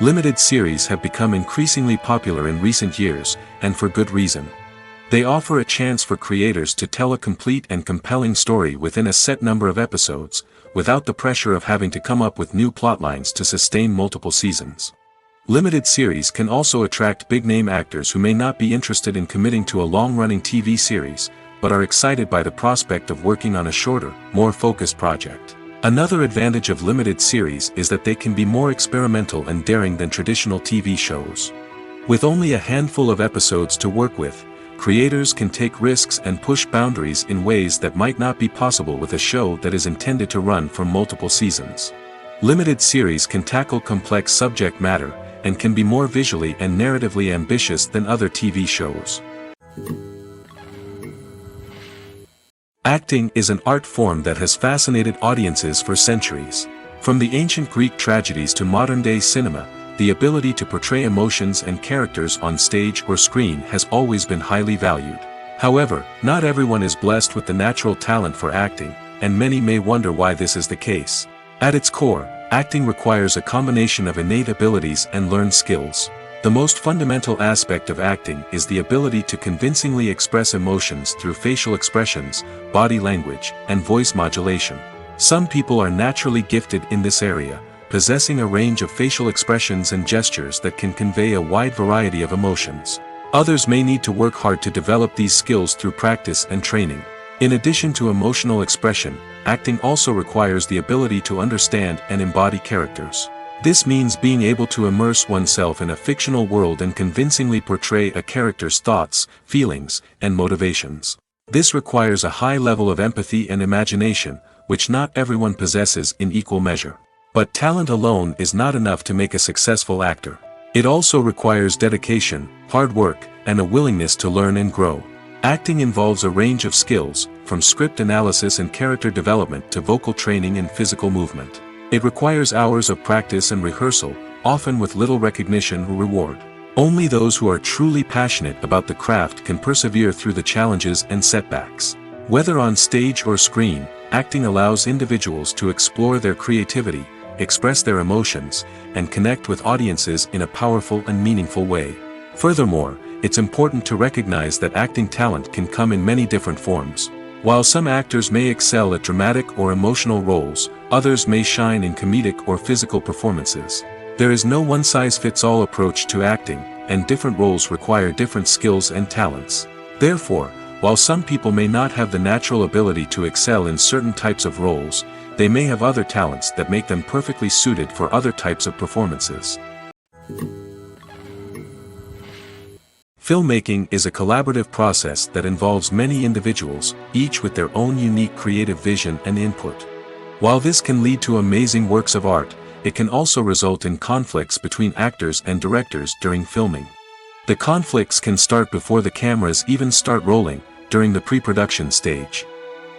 Limited series have become increasingly popular in recent years, and for good reason. They offer a chance for creators to tell a complete and compelling story within a set number of episodes, without the pressure of having to come up with new plotlines to sustain multiple seasons. Limited series can also attract big-name actors who may not be interested in committing to a long-running TV series, but are excited by the prospect of working on a shorter, more focused project. Another advantage of limited series is that they can be more experimental and daring than traditional TV shows. With only a handful of episodes to work with, creators can take risks and push boundaries in ways that might not be possible with a show that is intended to run for multiple seasons. Limited series can tackle complex subject matter, and can be more visually and narratively ambitious than other TV shows. Acting is an art form that has fascinated audiences for centuries. From the ancient Greek tragedies to modern-day cinema, the ability to portray emotions and characters on stage or screen has always been highly valued. However, not everyone is blessed with the natural talent for acting, and many may wonder why this is the case. At its core, acting requires a combination of innate abilities and learned skills. The most fundamental aspect of acting is the ability to convincingly express emotions through facial expressions, body language, and voice modulation. Some people are naturally gifted in this area, possessing a range of facial expressions and gestures that can convey a wide variety of emotions. Others may need to work hard to develop these skills through practice and training. In addition to emotional expression, acting also requires the ability to understand and embody characters. This means being able to immerse oneself in a fictional world and convincingly portray a character's thoughts, feelings, and motivations. This requires a high level of empathy and imagination, which not everyone possesses in equal measure. But talent alone is not enough to make a successful actor. It also requires dedication, hard work, and a willingness to learn and grow. Acting involves a range of skills, from script analysis and character development to vocal training and physical movement. It requires hours of practice and rehearsal, often with little recognition or reward. Only those who are truly passionate about the craft can persevere through the challenges and setbacks. Whether on stage or screen, acting allows individuals to explore their creativity, express their emotions, and connect with audiences in a powerful and meaningful way. Furthermore, it's important to recognize that acting talent can come in many different forms. While some actors may excel at dramatic or emotional roles, others may shine in comedic or physical performances. There is no one-size-fits-all approach to acting, and different roles require different skills and talents. Therefore, while some people may not have the natural ability to excel in certain types of roles, they may have other talents that make them perfectly suited for other types of performances. Filmmaking is a collaborative process that involves many individuals, each with their own unique creative vision and input. While this can lead to amazing works of art, it can also result in conflicts between actors and directors during filming. The conflicts can start before the cameras even start rolling, during the pre-production stage.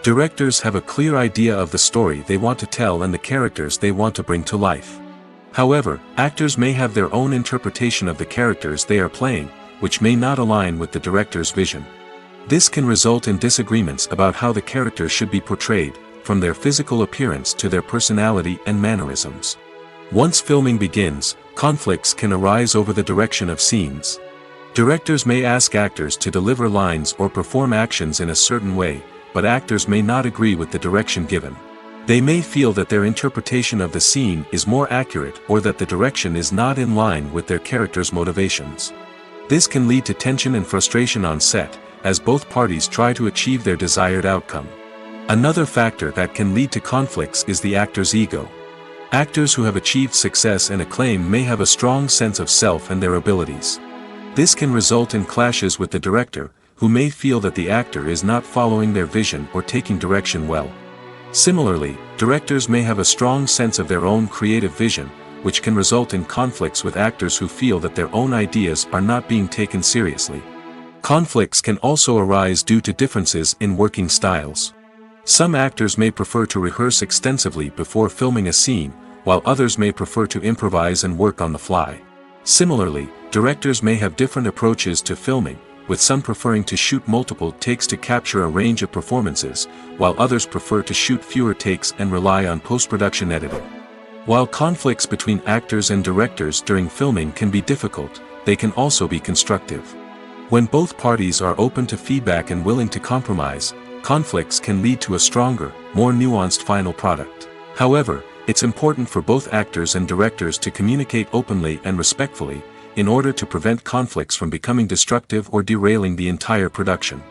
Directors have a clear idea of the story they want to tell and the characters they want to bring to life. However, actors may have their own interpretation of the characters they are playing, which may not align with the director's vision. This can result in disagreements about how the character should be portrayed, from their physical appearance to their personality and mannerisms. Once filming begins, conflicts can arise over the direction of scenes. Directors may ask actors to deliver lines or perform actions in a certain way, but actors may not agree with the direction given. They may feel that their interpretation of the scene is more accurate or that the direction is not in line with their character's motivations. This can lead to tension and frustration on set, as both parties try to achieve their desired outcome. Another factor that can lead to conflicts is the actor's ego. Actors who have achieved success and acclaim may have a strong sense of self and their abilities. This can result in clashes with the director, who may feel that the actor is not following their vision or taking direction well. Similarly, directors may have a strong sense of their own creative vision, which can result in conflicts with actors who feel that their own ideas are not being taken seriously. Conflicts can also arise due to differences in working styles. Some actors may prefer to rehearse extensively before filming a scene, while others may prefer to improvise and work on the fly. Similarly, directors may have different approaches to filming, with some preferring to shoot multiple takes to capture a range of performances, while others prefer to shoot fewer takes and rely on post-production editing. While conflicts between actors and directors during filming can be difficult, they can also be constructive. When both parties are open to feedback and willing to compromise, conflicts can lead to a stronger, more nuanced final product. However, it's important for both actors and directors to communicate openly and respectfully, in order to prevent conflicts from becoming destructive or derailing the entire production.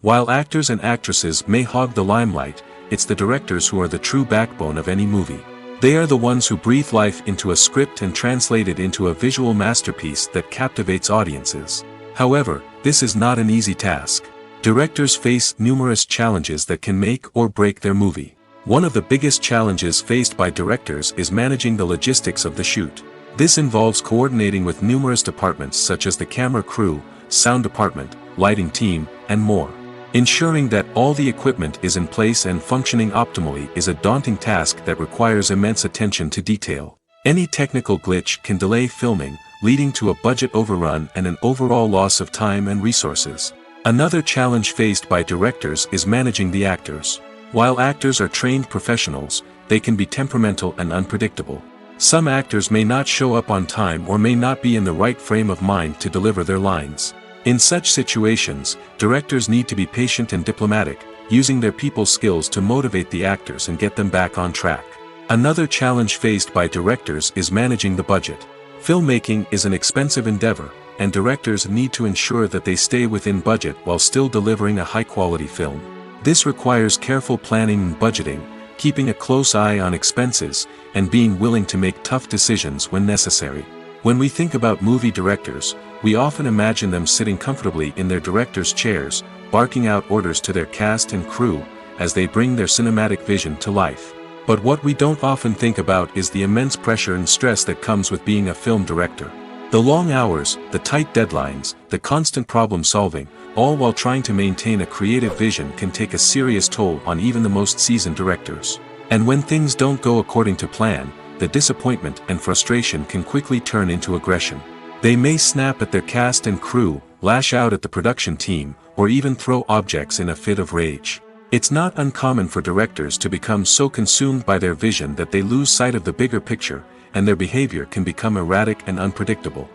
While actors and actresses may hog the limelight, it's the directors who are the true backbone of any movie. They are the ones who breathe life into a script and translate it into a visual masterpiece that captivates audiences. However, this is not an easy task. Directors face numerous challenges that can make or break their movie. One of the biggest challenges faced by directors is managing the logistics of the shoot. This involves coordinating with numerous departments such as the camera crew, sound department, lighting team, and more. Ensuring that all the equipment is in place and functioning optimally is a daunting task that requires immense attention to detail. Any technical glitch can delay filming, leading to a budget overrun and an overall loss of time and resources. Another challenge faced by directors is managing the actors. While actors are trained professionals, they can be temperamental and unpredictable. Some actors may not show up on time or may not be in the right frame of mind to deliver their lines. In such situations, directors need to be patient and diplomatic, using their people skills to motivate the actors and get them back on track. Another challenge faced by directors is managing the budget. Filmmaking is an expensive endeavor, and directors need to ensure that they stay within budget while still delivering a high-quality film. This requires careful planning and budgeting, keeping a close eye on expenses, and being willing to make tough decisions when necessary. When we think about movie directors, we often imagine them sitting comfortably in their director's chairs, barking out orders to their cast and crew, as they bring their cinematic vision to life. But what we don't often think about is the immense pressure and stress that comes with being a film director. The long hours, the tight deadlines, the constant problem-solving, all while trying to maintain a creative vision can take a serious toll on even the most seasoned directors. And when things don't go according to plan, the disappointment and frustration can quickly turn into aggression. They may snap at their cast and crew, lash out at the production team, or even throw objects in a fit of rage. It's not uncommon for directors to become so consumed by their vision that they lose sight of the bigger picture, and their behavior can become erratic and unpredictable.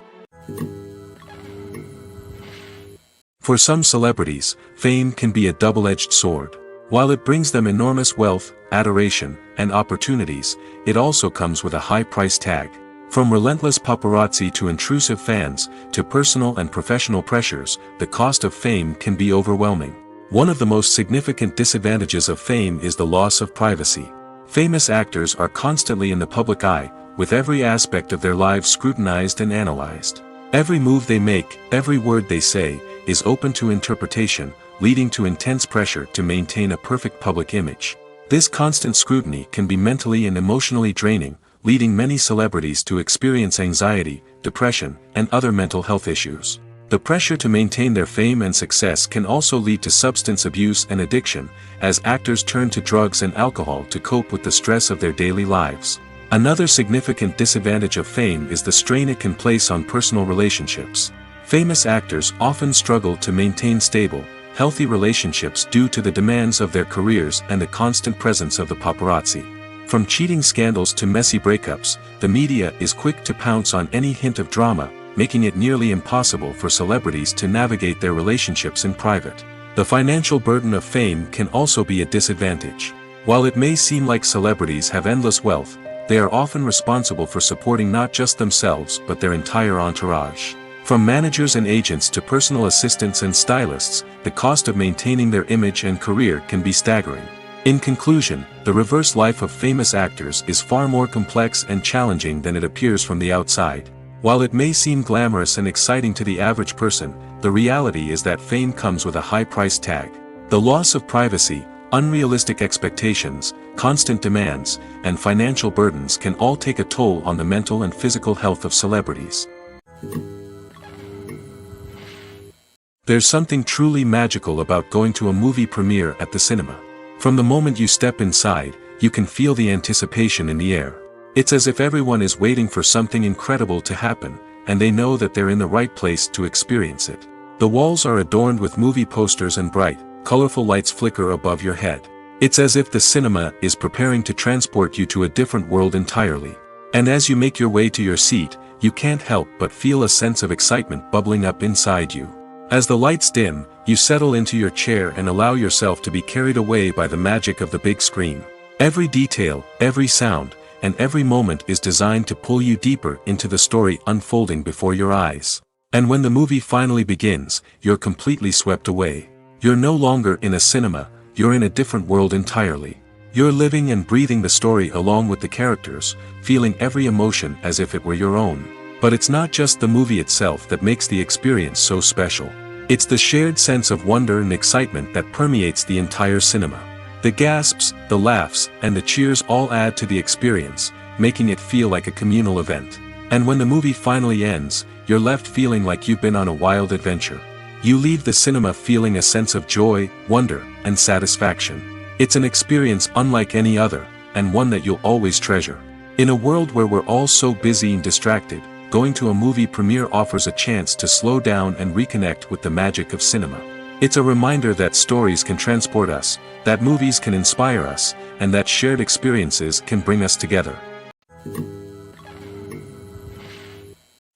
For some celebrities, fame can be a double-edged sword. While it brings them enormous wealth, adoration, and opportunities, it also comes with a high price tag. From relentless paparazzi to intrusive fans, to personal and professional pressures, the cost of fame can be overwhelming. One of the most significant disadvantages of fame is the loss of privacy. Famous actors are constantly in the public eye, with every aspect of their lives scrutinized and analyzed. Every move they make, every word they say, is open to interpretation, leading to intense pressure to maintain a perfect public image. This constant scrutiny can be mentally and emotionally draining, leading many celebrities to experience anxiety, depression, and other mental health issues. The pressure to maintain their fame and success can also lead to substance abuse and addiction, as actors turn to drugs and alcohol to cope with the stress of their daily lives. Another significant disadvantage of fame is the strain it can place on personal relationships. Famous actors often struggle to maintain stable, healthy relationships due to the demands of their careers and the constant presence of the paparazzi. From cheating scandals to messy breakups, the media is quick to pounce on any hint of drama, making it nearly impossible for celebrities to navigate their relationships in private. The financial burden of fame can also be a disadvantage. While it may seem like celebrities have endless wealth, they are often responsible for supporting not just themselves but their entire entourage. From managers and agents to personal assistants and stylists, the cost of maintaining their image and career can be staggering. In conclusion, the reverse life of famous actors is far more complex and challenging than it appears from the outside. While it may seem glamorous and exciting to the average person, the reality is that fame comes with a high price tag. The loss of privacy, unrealistic expectations, constant demands, and financial burdens can all take a toll on the mental and physical health of celebrities. There's something truly magical about going to a movie premiere at the cinema. From the moment you step inside, you can feel the anticipation in the air. It's as if everyone is waiting for something incredible to happen, and they know that they're in the right place to experience it. The walls are adorned with movie posters and bright, colorful lights flicker above your head. It's as if the cinema is preparing to transport you to a different world entirely. And as you make your way to your seat, you can't help but feel a sense of excitement bubbling up inside you. As the lights dim, you settle into your chair and allow yourself to be carried away by the magic of the big screen. Every detail, every sound, and every moment is designed to pull you deeper into the story unfolding before your eyes. And when the movie finally begins, you're completely swept away. You're no longer in a cinema, you're in a different world entirely. You're living and breathing the story along with the characters, feeling every emotion as if it were your own. But it's not just the movie itself that makes the experience so special. It's the shared sense of wonder and excitement that permeates the entire cinema. The gasps, the laughs, and the cheers all add to the experience, making it feel like a communal event. And when the movie finally ends, you're left feeling like you've been on a wild adventure. You leave the cinema feeling a sense of joy, wonder, and satisfaction. It's an experience unlike any other, and one that you'll always treasure. In a world where we're all so busy and distracted, going to a movie premiere offers a chance to slow down and reconnect with the magic of cinema. It's a reminder that stories can transport us, that movies can inspire us, and that shared experiences can bring us together.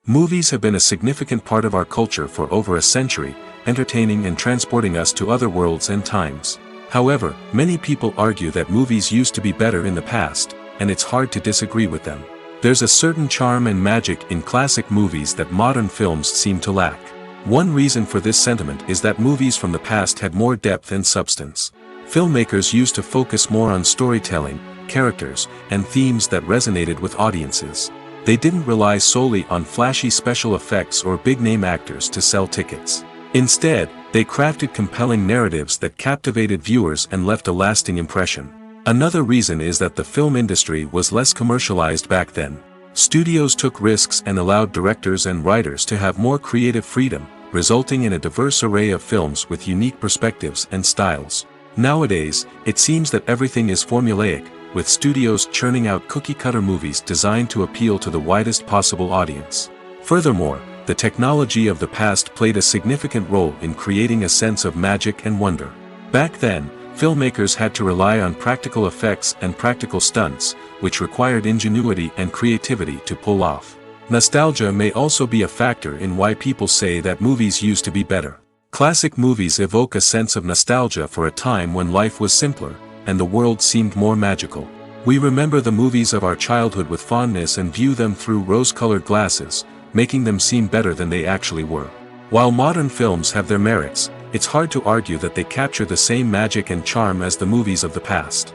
Movies have been a significant part of our culture for over a century, entertaining and transporting us to other worlds and times. However, many people argue that movies used to be better in the past, and it's hard to disagree with them. There's a certain charm and magic in classic movies that modern films seem to lack. One reason for this sentiment is that movies from the past had more depth and substance. Filmmakers used to focus more on storytelling, characters, and themes that resonated with audiences. They didn't rely solely on flashy special effects or big-name actors to sell tickets. Instead, they crafted compelling narratives that captivated viewers and left a lasting impression. Another reason is that the film industry was less commercialized back then. Studios took risks and allowed directors and writers to have more creative freedom, resulting in a diverse array of films with unique perspectives and styles. Nowadays, it seems that everything is formulaic, with studios churning out cookie-cutter movies designed to appeal to the widest possible audience. Furthermore, the technology of the past played a significant role in creating a sense of magic and wonder. Back then, filmmakers had to rely on practical effects and practical stunts, which required ingenuity and creativity to pull off. Nostalgia may also be a factor in why people say that movies used to be better. Classic movies evoke a sense of nostalgia for a time when life was simpler, and the world seemed more magical. We remember the movies of our childhood with fondness and view them through rose-colored glasses, making them seem better than they actually were. While modern films have their merits, it's hard to argue that they capture the same magic and charm as the movies of the past.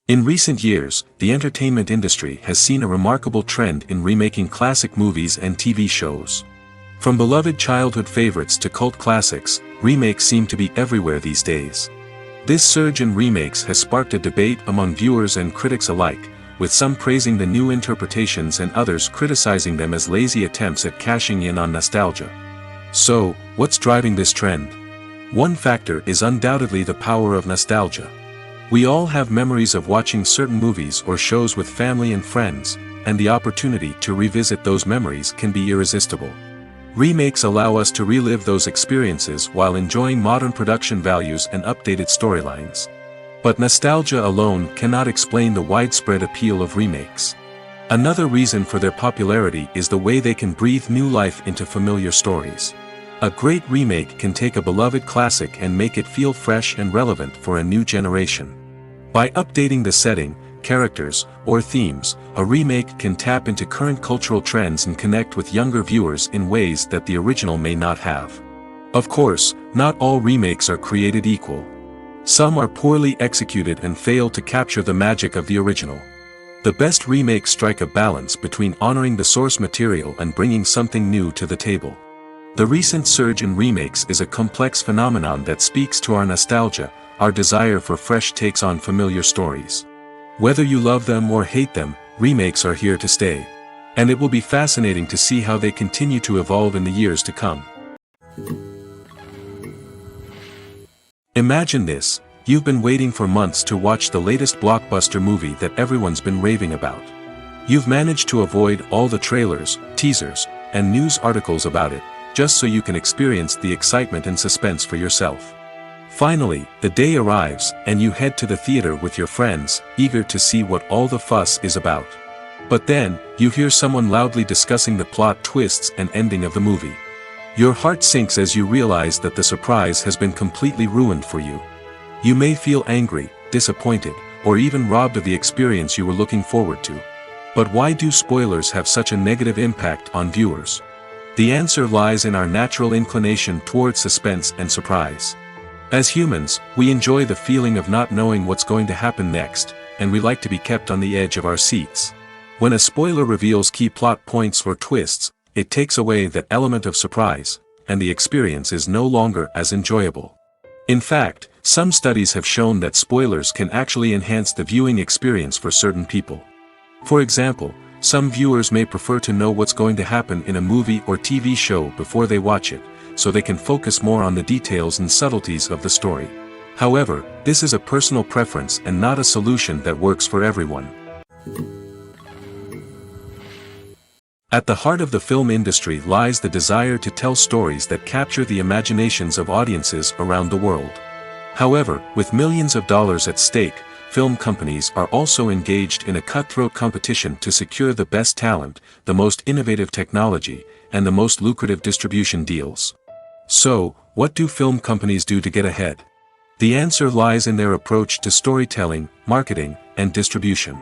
In recent years, the entertainment industry has seen a remarkable trend in remaking classic movies and TV shows. From beloved childhood favorites to cult classics, remakes seem to be everywhere these days. This surge in remakes has sparked a debate among viewers and critics alike, with some praising the new interpretations and others criticizing them as lazy attempts at cashing in on nostalgia. So, what's driving this trend? One factor is undoubtedly the power of nostalgia. We all have memories of watching certain movies or shows with family and friends, and the opportunity to revisit those memories can be irresistible. Remakes allow us to relive those experiences while enjoying modern production values and updated storylines. But nostalgia alone cannot explain the widespread appeal of remakes. Another reason for their popularity is the way they can breathe new life into familiar stories. A great remake can take a beloved classic and make it feel fresh and relevant for a new generation. By updating the setting, characters, or themes, a remake can tap into current cultural trends and connect with younger viewers in ways that the original may not have. Of course, not all remakes are created equal. Some are poorly executed and fail to capture the magic of the original. The best remakes strike a balance between honoring the source material and bringing something new to the table. The recent surge in remakes is a complex phenomenon that speaks to our nostalgia, our desire for fresh takes on familiar stories. Whether you love them or hate them, remakes are here to stay. And it will be fascinating to see how they continue to evolve in the years to come. Imagine this, you've been waiting for months to watch the latest blockbuster movie that everyone's been raving about. You've managed to avoid all the trailers, teasers, and news articles about it, just so you can experience the excitement and suspense for yourself. Finally, the day arrives, and you head to the theater with your friends, eager to see what all the fuss is about. But then, you hear someone loudly discussing the plot twists and ending of the movie. Your heart sinks as you realize that the surprise has been completely ruined for you. You may feel angry, disappointed, or even robbed of the experience you were looking forward to. But why do spoilers have such a negative impact on viewers? The answer lies in our natural inclination toward suspense and surprise. As humans, we enjoy the feeling of not knowing what's going to happen next, and we like to be kept on the edge of our seats. When a spoiler reveals key plot points or twists, it takes away that element of surprise, and the experience is no longer as enjoyable. In fact, some studies have shown that spoilers can actually enhance the viewing experience for certain people. For example, some viewers may prefer to know what's going to happen in a movie or TV show before they watch it, so they can focus more on the details and subtleties of the story. However, this is a personal preference and not a solution that works for everyone. At the heart of the film industry lies the desire to tell stories that capture the imaginations of audiences around the world. However, with millions of dollars at stake, film companies are also engaged in a cutthroat competition to secure the best talent, the most innovative technology, and the most lucrative distribution deals. So, what do film companies do to get ahead? The answer lies in their approach to storytelling, marketing, and distribution.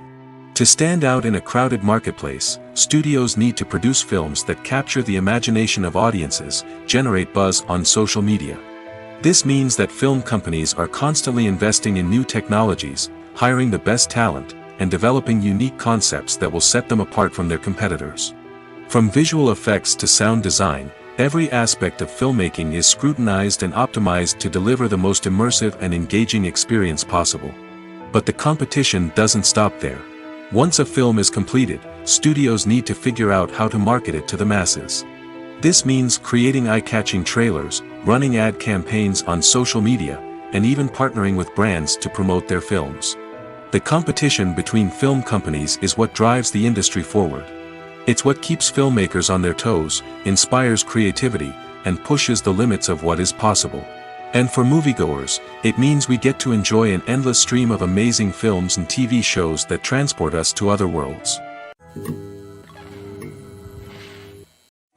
To stand out in a crowded marketplace, studios need to produce films that capture the imagination of audiences, generate buzz on social media. This means that film companies are constantly investing in new technologies, hiring the best talent, and developing unique concepts that will set them apart from their competitors. From visual effects to sound design, every aspect of filmmaking is scrutinized and optimized to deliver the most immersive and engaging experience possible. But the competition doesn't stop there. Once a film is completed, studios need to figure out how to market it to the masses. This means creating eye-catching trailers, running ad campaigns on social media, and even partnering with brands to promote their films. The competition between film companies is what drives the industry forward. It's what keeps filmmakers on their toes, inspires creativity, and pushes the limits of what is possible. And for moviegoers, it means we get to enjoy an endless stream of amazing films and TV shows that transport us to other worlds.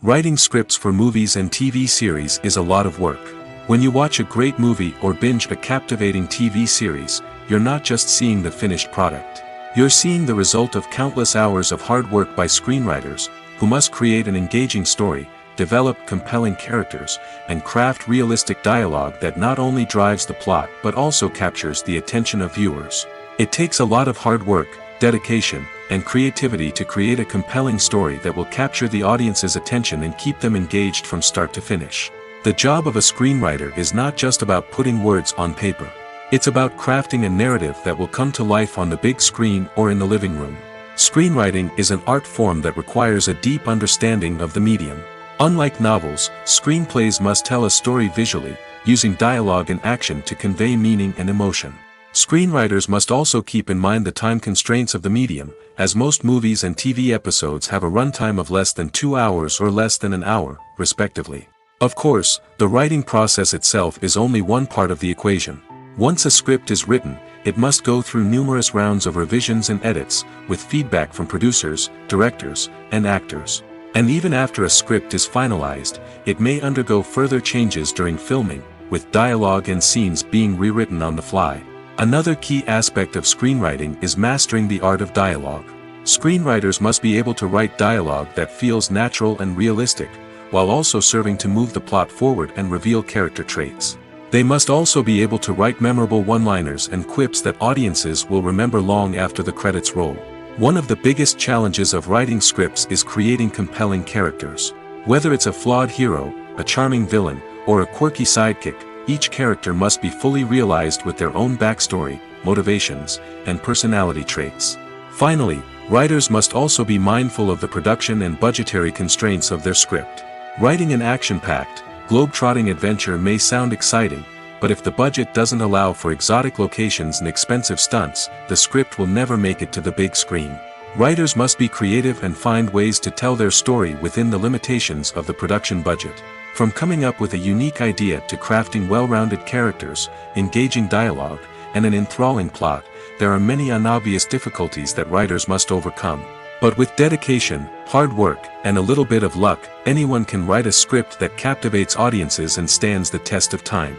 Writing scripts for movies and TV series is a lot of work. When you watch a great movie or binge a captivating TV series, you're not just seeing the finished product. You're seeing the result of countless hours of hard work by screenwriters, who must create an engaging story, develop compelling characters, and craft realistic dialogue that not only drives the plot but also captures the attention of viewers. It takes a lot of hard work, dedication, and creativity to create a compelling story that will capture the audience's attention and keep them engaged from start to finish. The job of a screenwriter is not just about putting words on paper. It's about crafting a narrative that will come to life on the big screen or in the living room. Screenwriting is an art form that requires a deep understanding of the medium. Unlike novels, screenplays must tell a story visually, using dialogue and action to convey meaning and emotion. Screenwriters must also keep in mind the time constraints of the medium, as most movies and TV episodes have a runtime of less than 2 hours or less than an hour, respectively. Of course, the writing process itself is only one part of the equation. Once a script is written, it must go through numerous rounds of revisions and edits, with feedback from producers, directors, and actors. And even after a script is finalized, it may undergo further changes during filming, with dialogue and scenes being rewritten on the fly. Another key aspect of screenwriting is mastering the art of dialogue. Screenwriters must be able to write dialogue that feels natural and realistic, while also serving to move the plot forward and reveal character traits. They must also be able to write memorable one-liners and quips that audiences will remember long after the credits roll. One of the biggest challenges of writing scripts is creating compelling characters. Whether it's a flawed hero, a charming villain, or a quirky sidekick, each character must be fully realized with their own backstory, motivations, and personality traits. Finally, writers must also be mindful of the production and budgetary constraints of their script. Writing an action-packed, globe-trotting adventure may sound exciting, but if the budget doesn't allow for exotic locations and expensive stunts, the script will never make it to the big screen. Writers must be creative and find ways to tell their story within the limitations of the production budget. From coming up with a unique idea to crafting well-rounded characters, engaging dialogue, and an enthralling plot, there are many unobvious difficulties that writers must overcome. But with dedication, hard work, and a little bit of luck, anyone can write a script that captivates audiences and stands the test of time.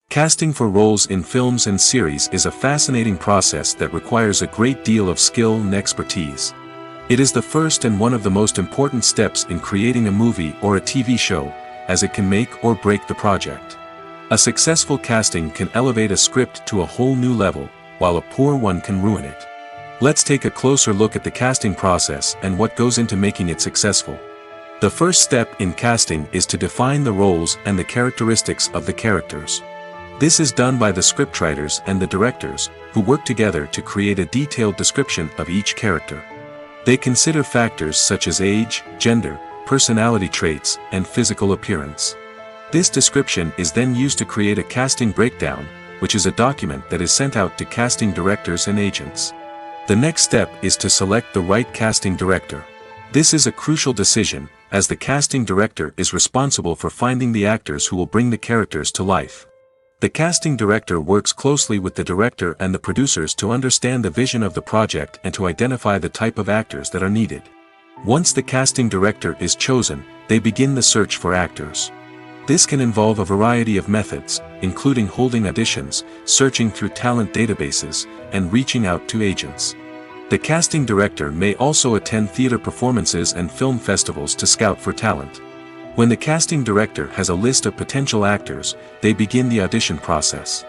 Casting for roles in films and series is a fascinating process that requires a great deal of skill and expertise. It is the first and one of the most important steps in creating a movie or a TV show, as it can make or break the project. A successful casting can elevate a script to a whole new level, while a poor one can ruin it. Let's take a closer look at the casting process and what goes into making it successful. The first step in casting is to define the roles and the characteristics of the characters. This is done by the scriptwriters and the directors, who work together to create a detailed description of each character. They consider factors such as age, gender, personality traits, and physical appearance. This description is then used to create a casting breakdown, which is a document that is sent out to casting directors and agents. The next step is to select the right casting director. This is a crucial decision, as the casting director is responsible for finding the actors who will bring the characters to life. The casting director works closely with the director and the producers to understand the vision of the project and to identify the type of actors that are needed. Once the casting director is chosen, they begin the search for actors. This can involve a variety of methods, including holding auditions, searching through talent databases, and reaching out to agents. The casting director may also attend theater performances and film festivals to scout for talent. When the casting director has a list of potential actors, they begin the audition process.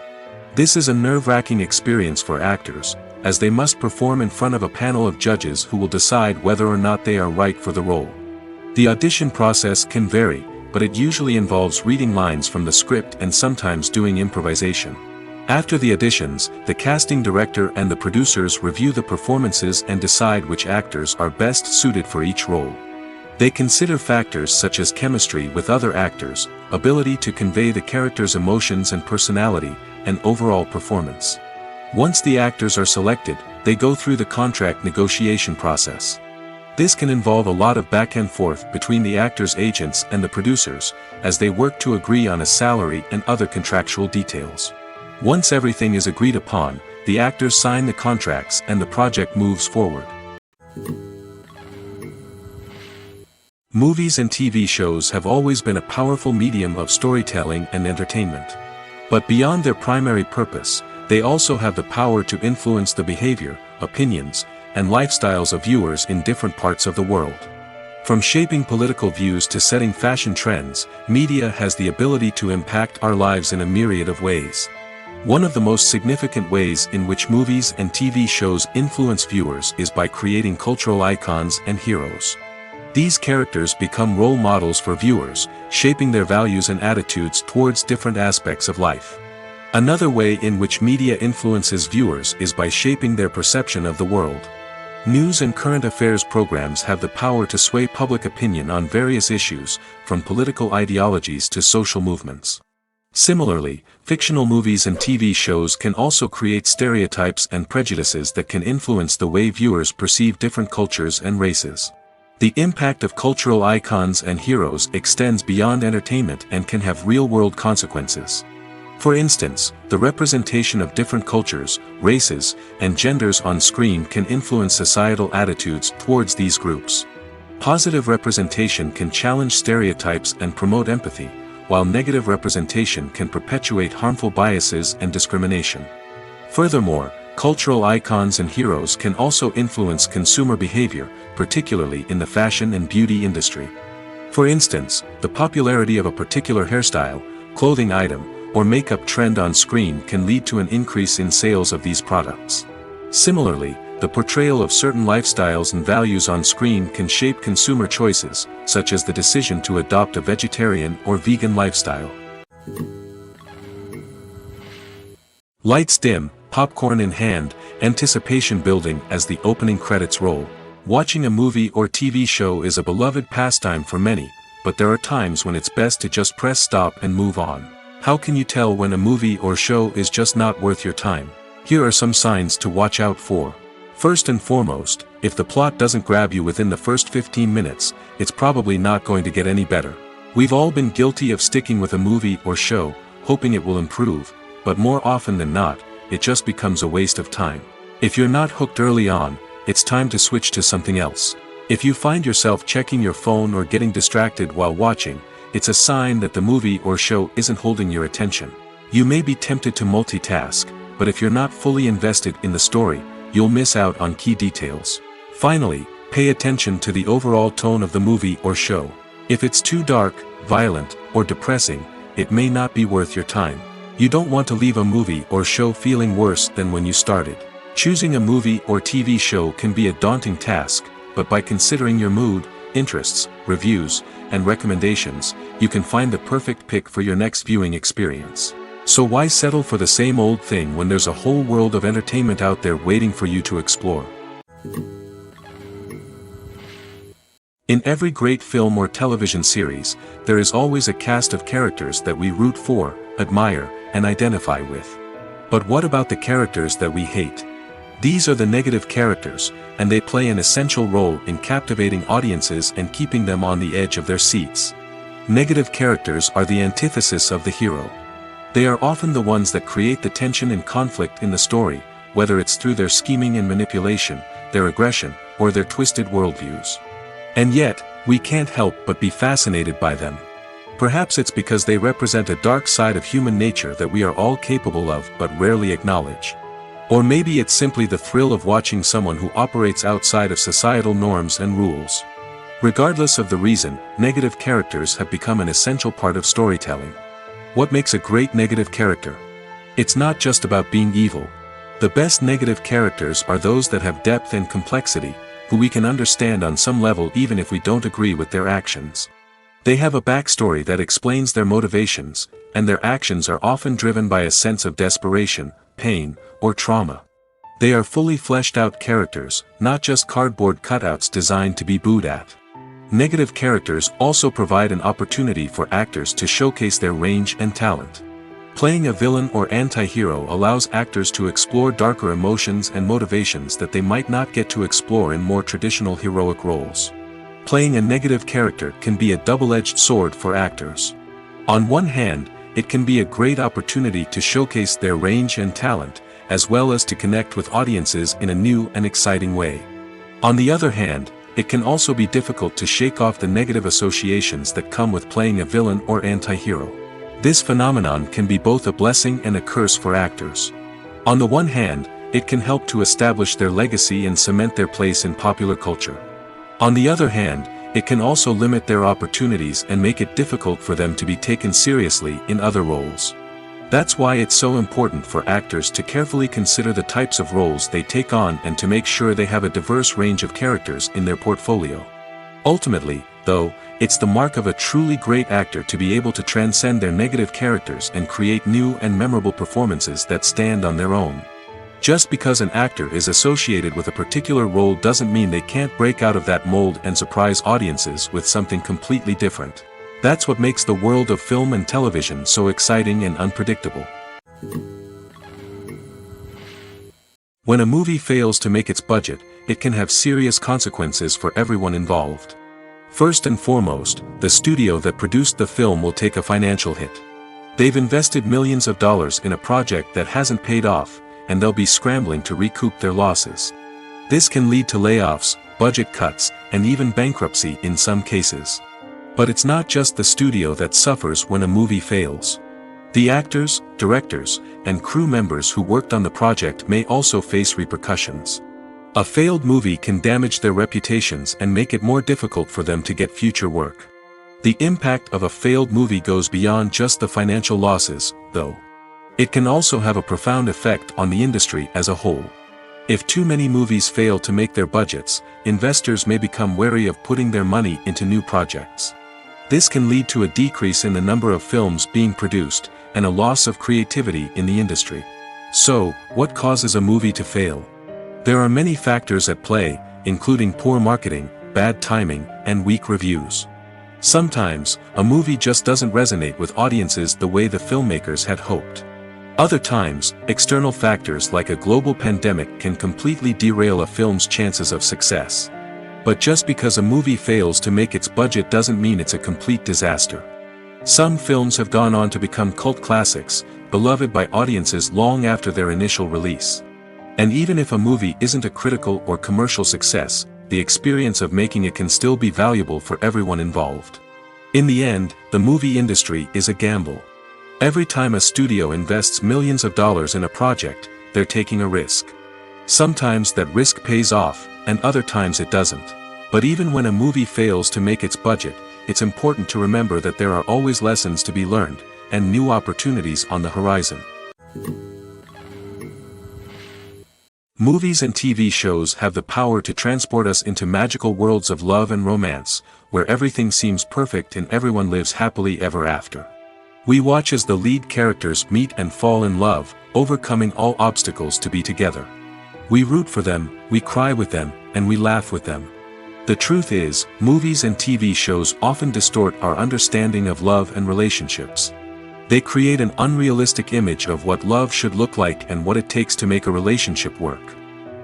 This is a nerve-wracking experience for actors, as they must perform in front of a panel of judges who will decide whether or not they are right for the role. The audition process can vary, but it usually involves reading lines from the script and sometimes doing improvisation. After the auditions, the casting director and the producers review the performances and decide which actors are best suited for each role. They consider factors such as chemistry with other actors, ability to convey the character's emotions and personality, and overall performance. Once the actors are selected, they go through the contract negotiation process. This can involve a lot of back and forth between the actors' agents and the producers, as they work to agree on a salary and other contractual details. Once everything is agreed upon, the actors sign the contracts and the project moves forward. Movies and TV shows have always been a powerful medium of storytelling and entertainment. But beyond their primary purpose, they also have the power to influence the behavior, opinions, and lifestyles of viewers in different parts of the world. From shaping political views to setting fashion trends, media has the ability to impact our lives in a myriad of ways. One of the most significant ways in which movies and TV shows influence viewers is by creating cultural icons and heroes. These characters become role models for viewers, shaping their values and attitudes towards different aspects of life. Another way in which media influences viewers is by shaping their perception of the world. News and current affairs programs have the power to sway public opinion on various issues, from political ideologies to social movements. Similarly, fictional movies and TV shows can also create stereotypes and prejudices that can influence the way viewers perceive different cultures and races. The impact of cultural icons and heroes extends beyond entertainment and can have real-world consequences. For instance, the representation of different cultures, races, and genders on screen can influence societal attitudes towards these groups. Positive representation can challenge stereotypes and promote empathy, while negative representation can perpetuate harmful biases and discrimination. Furthermore, cultural icons and heroes can also influence consumer behavior, particularly in the fashion and beauty industry. For instance, the popularity of a particular hairstyle, clothing item, or makeup trend on screen can lead to an increase in sales of these products. Similarly, the portrayal of certain lifestyles and values on screen can shape consumer choices, such as the decision to adopt a vegetarian or vegan lifestyle. Lights dim, popcorn in hand, anticipation building as the opening credits roll. Watching a movie or TV show is a beloved pastime for many, but there are times when it's best to just press stop and move on. How can you tell when a movie or show is just not worth your time? Here are some signs to watch out for. First and foremost, if the plot doesn't grab you within the first 15 minutes, it's probably not going to get any better. We've all been guilty of sticking with a movie or show, hoping it will improve, but more often than not, it just becomes a waste of time. If you're not hooked early on, it's time to switch to something else. If you find yourself checking your phone or getting distracted while watching, it's a sign that the movie or show isn't holding your attention. You may be tempted to multitask, but if you're not fully invested in the story, you'll miss out on key details. Finally, pay attention to the overall tone of the movie or show. If it's too dark, violent, or depressing, it may not be worth your time. You don't want to leave a movie or show feeling worse than when you started. Choosing a movie or TV show can be a daunting task, but by considering your mood, interests, reviews, and recommendations, you can find the perfect pick for your next viewing experience. So why settle for the same old thing when there's a whole world of entertainment out there waiting for you to explore? In every great film or television series, there is always a cast of characters that we root for, admire, and identify with. But what about the characters that we hate? These are the negative characters, and they play an essential role in captivating audiences and keeping them on the edge of their seats. Negative characters are the antithesis of the hero. They are often the ones that create the tension and conflict in the story, whether it's through their scheming and manipulation, their aggression, or their twisted worldviews. And yet, we can't help but be fascinated by them. Perhaps it's because they represent a dark side of human nature that we are all capable of but rarely acknowledge. Or maybe it's simply the thrill of watching someone who operates outside of societal norms and rules. Regardless of the reason, negative characters have become an essential part of storytelling. What makes a great negative character? It's not just about being evil. The best negative characters are those that have depth and complexity, who we can understand on some level even if we don't agree with their actions. They have a backstory that explains their motivations, and their actions are often driven by a sense of desperation, pain, or trauma. They are fully fleshed out characters, not just cardboard cutouts designed to be booed at. Negative characters also provide an opportunity for actors to showcase their range and talent. Playing a villain or anti-hero allows actors to explore darker emotions and motivations that they might not get to explore in more traditional heroic roles. Playing a negative character can be a double-edged sword for actors. On one hand, it can be a great opportunity to showcase their range and talent, as well as to connect with audiences in a new and exciting way. On the other hand, it can also be difficult to shake off the negative associations that come with playing a villain or anti-hero. This phenomenon can be both a blessing and a curse for actors. On the one hand, it can help to establish their legacy and cement their place in popular culture. On the other hand, it can also limit their opportunities and make it difficult for them to be taken seriously in other roles. That's why it's so important for actors to carefully consider the types of roles they take on and to make sure they have a diverse range of characters in their portfolio. Ultimately, though, it's the mark of a truly great actor to be able to transcend their negative characters and create new and memorable performances that stand on their own. Just because an actor is associated with a particular role doesn't mean they can't break out of that mold and surprise audiences with something completely different. That's what makes the world of film and television so exciting and unpredictable. When a movie fails to make its budget, it can have serious consequences for everyone involved. First and foremost, the studio that produced the film will take a financial hit. They've invested millions of dollars in a project that hasn't paid off, and they'll be scrambling to recoup their losses. This can lead to layoffs, budget cuts, and even bankruptcy in some cases. But it's not just the studio that suffers when a movie fails. The actors, directors, and crew members who worked on the project may also face repercussions. A failed movie can damage their reputations and make it more difficult for them to get future work. The impact of a failed movie goes beyond just the financial losses, though. It can also have a profound effect on the industry as a whole. If too many movies fail to make their budgets, investors may become wary of putting their money into new projects. This can lead to a decrease in the number of films being produced, and a loss of creativity in the industry. So, what causes a movie to fail? There are many factors at play, including poor marketing, bad timing, and weak reviews. Sometimes, a movie just doesn't resonate with audiences the way the filmmakers had hoped. Other times, external factors like a global pandemic can completely derail a film's chances of success. But just because a movie fails to make its budget doesn't mean it's a complete disaster. Some films have gone on to become cult classics, beloved by audiences long after their initial release. And even if a movie isn't a critical or commercial success, the experience of making it can still be valuable for everyone involved. In the end, the movie industry is a gamble. Every time a studio invests millions of dollars in a project, they're taking a risk. Sometimes that risk pays off, and other times it doesn't. But even when a movie fails to make its budget, it's important to remember that there are always lessons to be learned, and new opportunities on the horizon. Movies and TV shows have the power to transport us into magical worlds of love and romance, where everything seems perfect and everyone lives happily ever after. We watch as the lead characters meet and fall in love, overcoming all obstacles to be together. We root for them, we cry with them, and we laugh with them. The truth is, movies and TV shows often distort our understanding of love and relationships. They create an unrealistic image of what love should look like and what it takes to make a relationship work.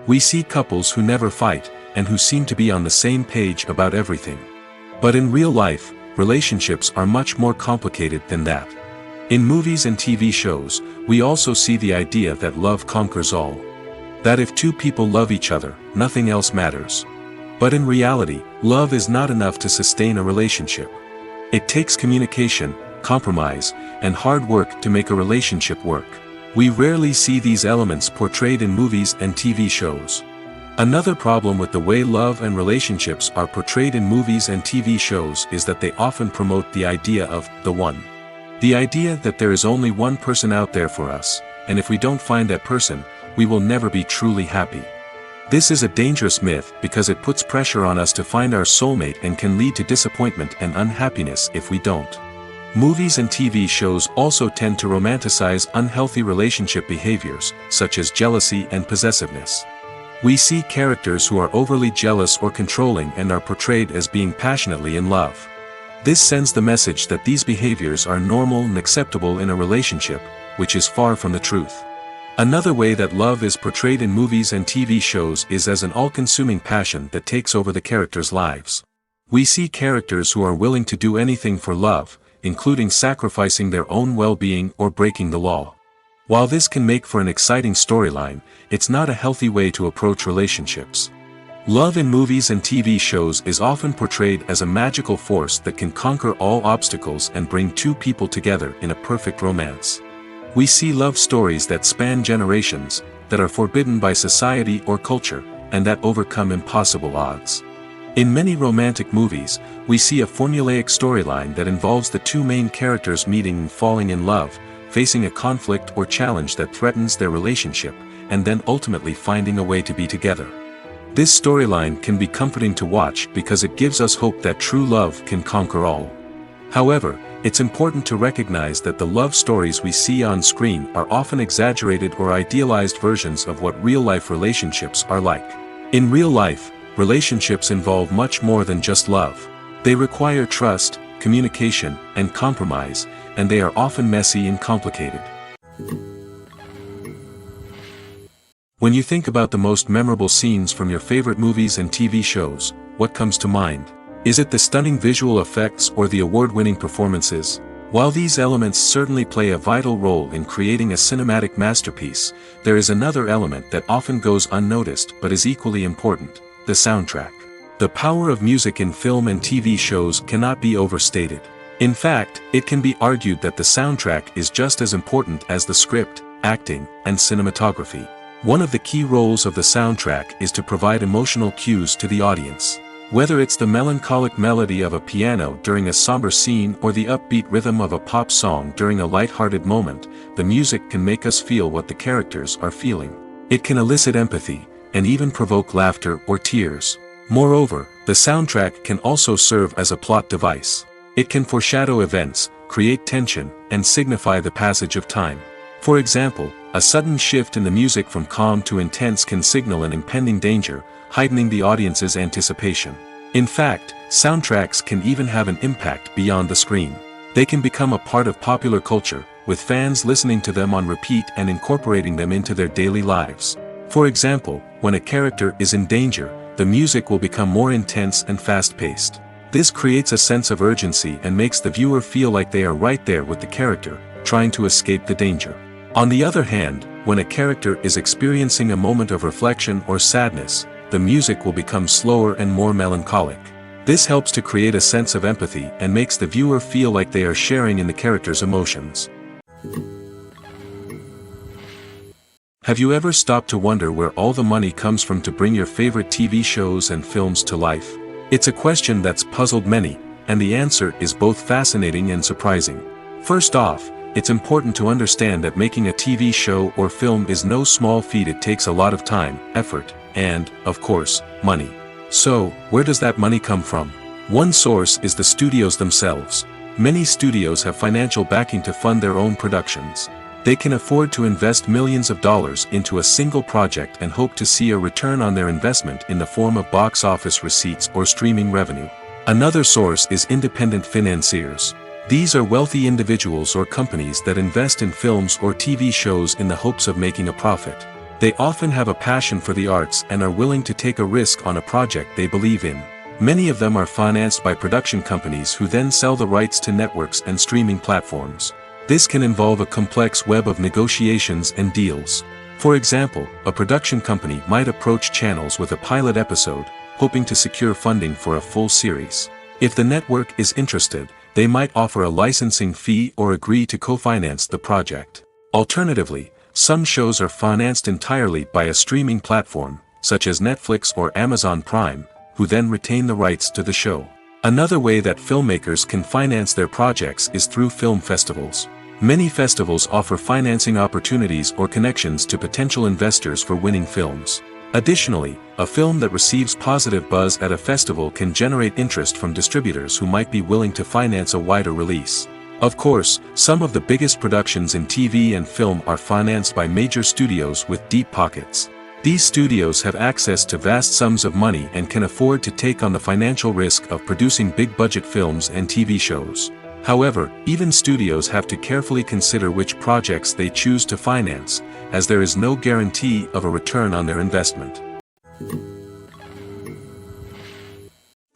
We see couples who never fight, and who seem to be on the same page about everything. But in real life, relationships are much more complicated than that. In movies and TV shows, we also see the idea that love conquers all. That if two people love each other, nothing else matters. But in reality, love is not enough to sustain a relationship. It takes communication, compromise, and hard work to make a relationship work. We rarely see these elements portrayed in movies and TV shows. Another problem with the way love and relationships are portrayed in movies and TV shows is that they often promote the idea of the one. The idea that there is only one person out there for us, and if we don't find that person, we will never be truly happy. This is a dangerous myth because it puts pressure on us to find our soulmate and can lead to disappointment and unhappiness if we don't. Movies and TV shows also tend to romanticize unhealthy relationship behaviors, such as jealousy and possessiveness. We see characters who are overly jealous or controlling and are portrayed as being passionately in love. This sends the message that these behaviors are normal and acceptable in a relationship, which is far from the truth. Another way that love is portrayed in movies and TV shows is as an all-consuming passion that takes over the characters' lives. We see characters who are willing to do anything for love, including sacrificing their own well-being or breaking the law. While this can make for an exciting storyline, it's not a healthy way to approach relationships. Love in movies and TV shows is often portrayed as a magical force that can conquer all obstacles and bring two people together in a perfect romance. We see love stories that span generations, that are forbidden by society or culture, and that overcome impossible odds. In many romantic movies, we see a formulaic storyline that involves the two main characters meeting and falling in love, facing a conflict or challenge that threatens their relationship, and then ultimately finding a way to be together. This storyline can be comforting to watch because it gives us hope that true love can conquer all. However, it's important to recognize that the love stories we see on screen are often exaggerated or idealized versions of what real-life relationships are like. In real life, relationships involve much more than just love. They require trust, communication, and compromise, and they are often messy and complicated. When you think about the most memorable scenes from your favorite movies and TV shows, what comes to mind? Is it the stunning visual effects or the award-winning performances? While these elements certainly play a vital role in creating a cinematic masterpiece, there is another element that often goes unnoticed but is equally important: the soundtrack. The power of music in film and TV shows cannot be overstated. In fact, it can be argued that the soundtrack is just as important as the script, acting, and cinematography. One of the key roles of the soundtrack is to provide emotional cues to the audience. Whether it's the melancholic melody of a piano during a somber scene or the upbeat rhythm of a pop song during a light-hearted moment, the music can make us feel what the characters are feeling. It can elicit empathy, and even provoke laughter or tears. Moreover, the soundtrack can also serve as a plot device. It can foreshadow events, create tension, and signify the passage of time. For example, a sudden shift in the music from calm to intense can signal an impending danger, heightening the audience's anticipation. In fact, soundtracks can even have an impact beyond the screen. They can become a part of popular culture, with fans listening to them on repeat and incorporating them into their daily lives. For example, when a character is in danger, the music will become more intense and fast-paced. This creates a sense of urgency and makes the viewer feel like they are right there with the character, trying to escape the danger. On the other hand, when a character is experiencing a moment of reflection or sadness, the music will become slower and more melancholic. This helps to create a sense of empathy and makes the viewer feel like they are sharing in the character's emotions. Have you ever stopped to wonder where all the money comes from to bring your favorite TV shows and films to life? It's a question that's puzzled many, and the answer is both fascinating and surprising. First off, it's important to understand that making a TV show or film is no small feat. It takes a lot of time, effort, and, of course, money. So, where does that money come from? One source is the studios themselves. Many studios have financial backing to fund their own productions. They can afford to invest millions of dollars into a single project and hope to see a return on their investment in the form of box office receipts or streaming revenue. Another source is independent financiers. These are wealthy individuals or companies that invest in films or TV shows in the hopes of making a profit. They often have a passion for the arts and are willing to take a risk on a project they believe in. Many of them are financed by production companies who then sell the rights to networks and streaming platforms. This can involve a complex web of negotiations and deals. For example, a production company might approach channels with a pilot episode, hoping to secure funding for a full series. If the network is interested, they might offer a licensing fee or agree to co-finance the project. Alternatively, some shows are financed entirely by a streaming platform, such as Netflix or Amazon Prime, who then retain the rights to the show. Another way that filmmakers can finance their projects is through film festivals. Many festivals offer financing opportunities or connections to potential investors for winning films. Additionally, a film that receives positive buzz at a festival can generate interest from distributors who might be willing to finance a wider release. Of course, some of the biggest productions in TV and film are financed by major studios with deep pockets. These studios have access to vast sums of money and can afford to take on the financial risk of producing big-budget films and TV shows. However, even studios have to carefully consider which projects they choose to finance, as there is no guarantee of a return on their investment.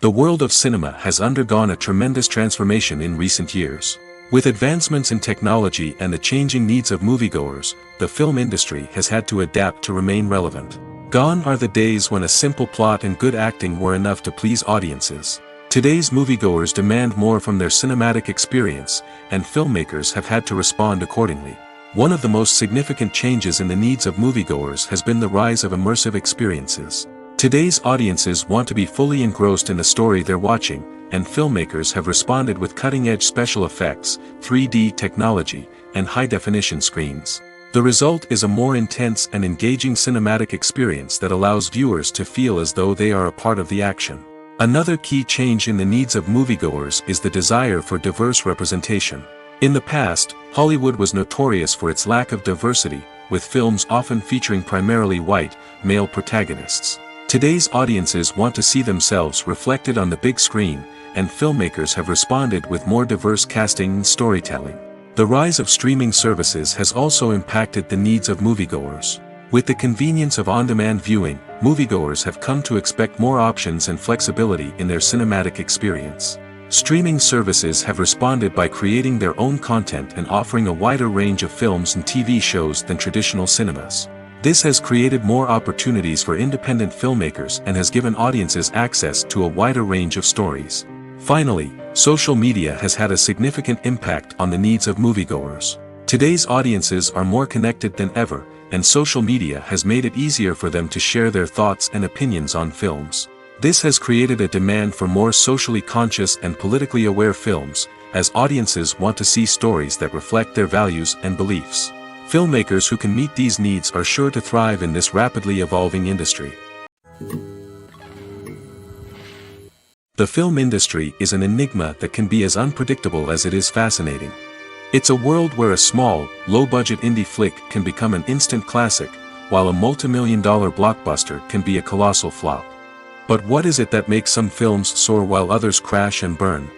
The world of cinema has undergone a tremendous transformation in recent years. With advancements in technology and the changing needs of moviegoers, the film industry has had to adapt to remain relevant. Gone are the days when a simple plot and good acting were enough to please audiences. Today's moviegoers demand more from their cinematic experience, and filmmakers have had to respond accordingly. One of the most significant changes in the needs of moviegoers has been the rise of immersive experiences. Today's audiences want to be fully engrossed in the story they're watching, and filmmakers have responded with cutting-edge special effects, 3D technology, and high-definition screens. The result is a more intense and engaging cinematic experience that allows viewers to feel as though they are a part of the action. Another key change in the needs of moviegoers is the desire for diverse representation. In the past, Hollywood was notorious for its lack of diversity, with films often featuring primarily white, male protagonists. Today's audiences want to see themselves reflected on the big screen, and filmmakers have responded with more diverse casting and storytelling. The rise of streaming services has also impacted the needs of moviegoers. With the convenience of on-demand viewing, moviegoers have come to expect more options and flexibility in their cinematic experience. Streaming services have responded by creating their own content and offering a wider range of films and TV shows than traditional cinemas. This has created more opportunities for independent filmmakers and has given audiences access to a wider range of stories. Finally, social media has had a significant impact on the needs of moviegoers. Today's audiences are more connected than ever, and social media has made it easier for them to share their thoughts and opinions on films. This has created a demand for more socially conscious and politically aware films, as audiences want to see stories that reflect their values and beliefs. Filmmakers who can meet these needs are sure to thrive in this rapidly evolving industry. The film industry is an enigma that can be as unpredictable as it is fascinating. It's a world where a small, low-budget indie flick can become an instant classic, while a multi-million-dollar blockbuster can be a colossal flop. But what is it that makes some films soar while others crash and burn?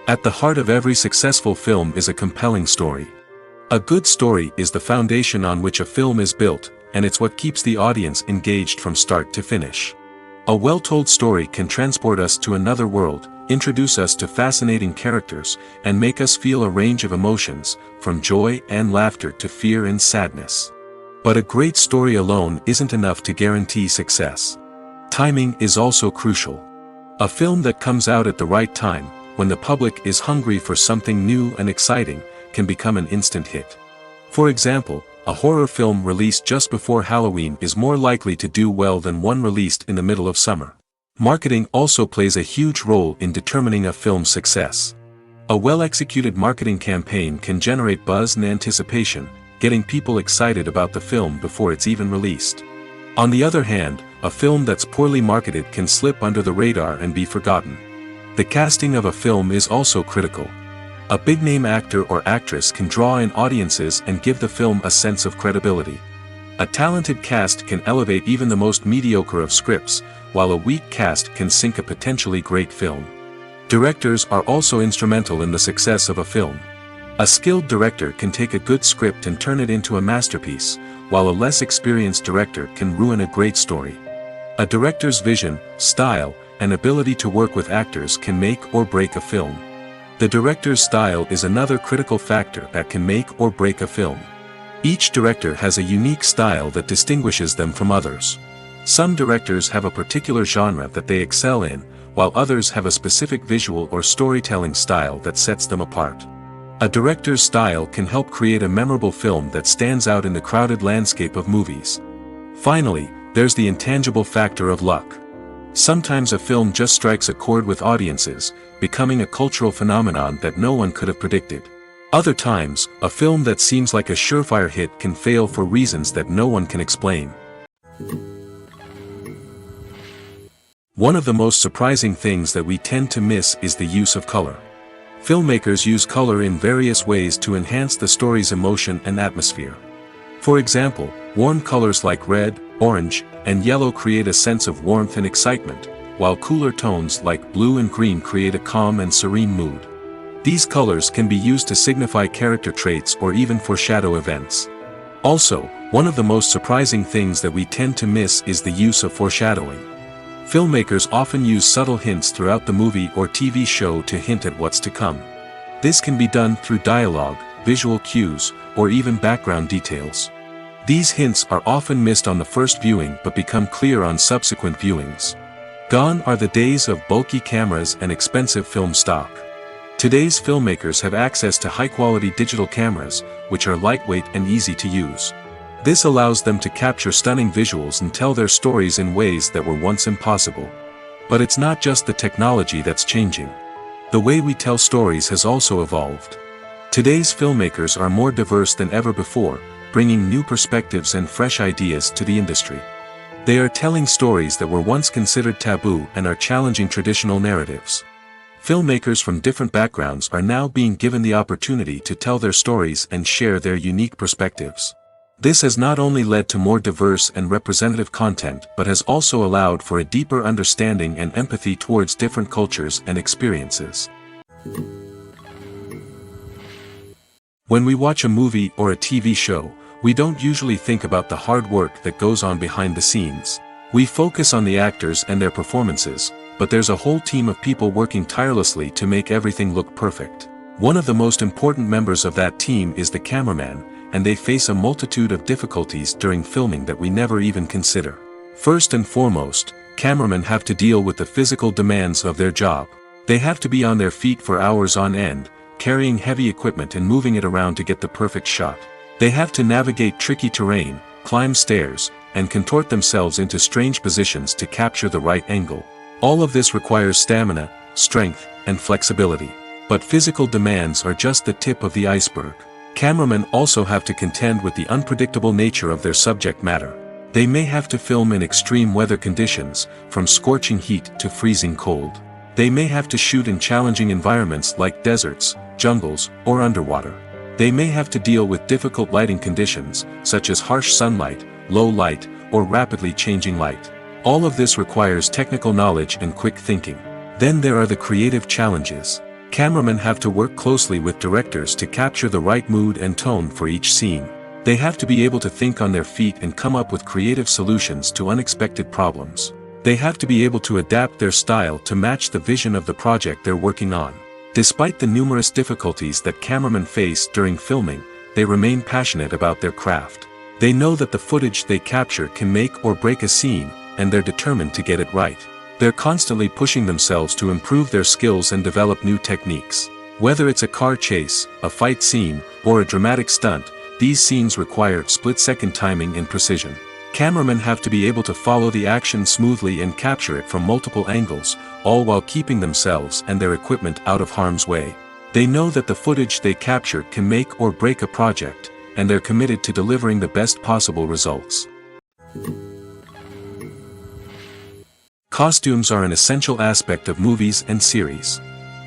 At the heart of every successful film is a compelling story. A good story is the foundation on which a film is built, and it's what keeps the audience engaged from start to finish. A well-told story can transport us to another world, introduce us to fascinating characters, and make us feel a range of emotions, from joy and laughter to fear and sadness. But a great story alone isn't enough to guarantee success. Timing is also crucial. A film that comes out at the right time, when the public is hungry for something new and exciting, can become an instant hit. For example, a horror film released just before Halloween is more likely to do well than one released in the middle of summer. Marketing also plays a huge role in determining a film's success. A well-executed marketing campaign can generate buzz and anticipation, getting people excited about the film before it's even released. On the other hand, a film that's poorly marketed can slip under the radar and be forgotten. The casting of a film is also critical. A big-name actor or actress can draw in audiences and give the film a sense of credibility. A talented cast can elevate even the most mediocre of scripts, while a weak cast can sink a potentially great film. Directors are also instrumental in the success of a film. A skilled director can take a good script and turn it into a masterpiece, while a less experienced director can ruin a great story. A director's vision, style, and ability to work with actors can make or break a film. The director's style is another critical factor that can make or break a film. Each director has a unique style that distinguishes them from others. Some directors have a particular genre that they excel in, while others have a specific visual or storytelling style that sets them apart. A director's style can help create a memorable film that stands out in the crowded landscape of movies. Finally, there's the intangible factor of luck. Sometimes a film just strikes a chord with audiences, becoming a cultural phenomenon that no one could have predicted. Other times, a film that seems like a surefire hit can fail for reasons that no one can explain. One of the most surprising things that we tend to miss is the use of color. Filmmakers use color in various ways to enhance the story's emotion and atmosphere. For example, warm colors like red, orange, and yellow create a sense of warmth and excitement, while cooler tones like blue and green create a calm and serene mood. These colors can be used to signify character traits or even foreshadow events. Also, one of the most surprising things that we tend to miss is the use of foreshadowing. Filmmakers often use subtle hints throughout the movie or TV show to hint at what's to come. This can be done through dialogue, visual cues, or even background details. These hints are often missed on the first viewing but become clear on subsequent viewings. Gone are the days of bulky cameras and expensive film stock. Today's filmmakers have access to high-quality digital cameras, which are lightweight and easy to use. This allows them to capture stunning visuals and tell their stories in ways that were once impossible. But it's not just the technology that's changing. The way we tell stories has also evolved. Today's filmmakers are more diverse than ever before, bringing new perspectives and fresh ideas to the industry. They are telling stories that were once considered taboo and are challenging traditional narratives. Filmmakers from different backgrounds are now being given the opportunity to tell their stories and share their unique perspectives. This has not only led to more diverse and representative content but has also allowed for a deeper understanding and empathy towards different cultures and experiences. When we watch a movie or a TV show, we don't usually think about the hard work that goes on behind the scenes. We focus on the actors and their performances, but there's a whole team of people working tirelessly to make everything look perfect. One of the most important members of that team is the cameraman, and they face a multitude of difficulties during filming that we never even consider. First and foremost, cameramen have to deal with the physical demands of their job. They have to be on their feet for hours on end, carrying heavy equipment and moving it around to get the perfect shot. They have to navigate tricky terrain, climb stairs, and contort themselves into strange positions to capture the right angle. All of this requires stamina, strength, and flexibility. But physical demands are just the tip of the iceberg. Cameramen also have to contend with the unpredictable nature of their subject matter. They may have to film in extreme weather conditions, from scorching heat to freezing cold. They may have to shoot in challenging environments like deserts, jungles, or underwater. They may have to deal with difficult lighting conditions, such as harsh sunlight, low light, or rapidly changing light. All of this requires technical knowledge and quick thinking. Then there are the creative challenges. Cameramen have to work closely with directors to capture the right mood and tone for each scene. They have to be able to think on their feet and come up with creative solutions to unexpected problems. They have to be able to adapt their style to match the vision of the project they're working on. Despite the numerous difficulties that cameramen face during filming, they remain passionate about their craft. They know that the footage they capture can make or break a scene, and they're determined to get it right. They're constantly pushing themselves to improve their skills and develop new techniques. Whether it's a car chase, a fight scene, or a dramatic stunt, these scenes require split-second timing and precision. Cameramen have to be able to follow the action smoothly and capture it from multiple angles, all while keeping themselves and their equipment out of harm's way. They know that the footage they capture can make or break a project, and they're committed to delivering the best possible results. Costumes are an essential aspect of movies and series.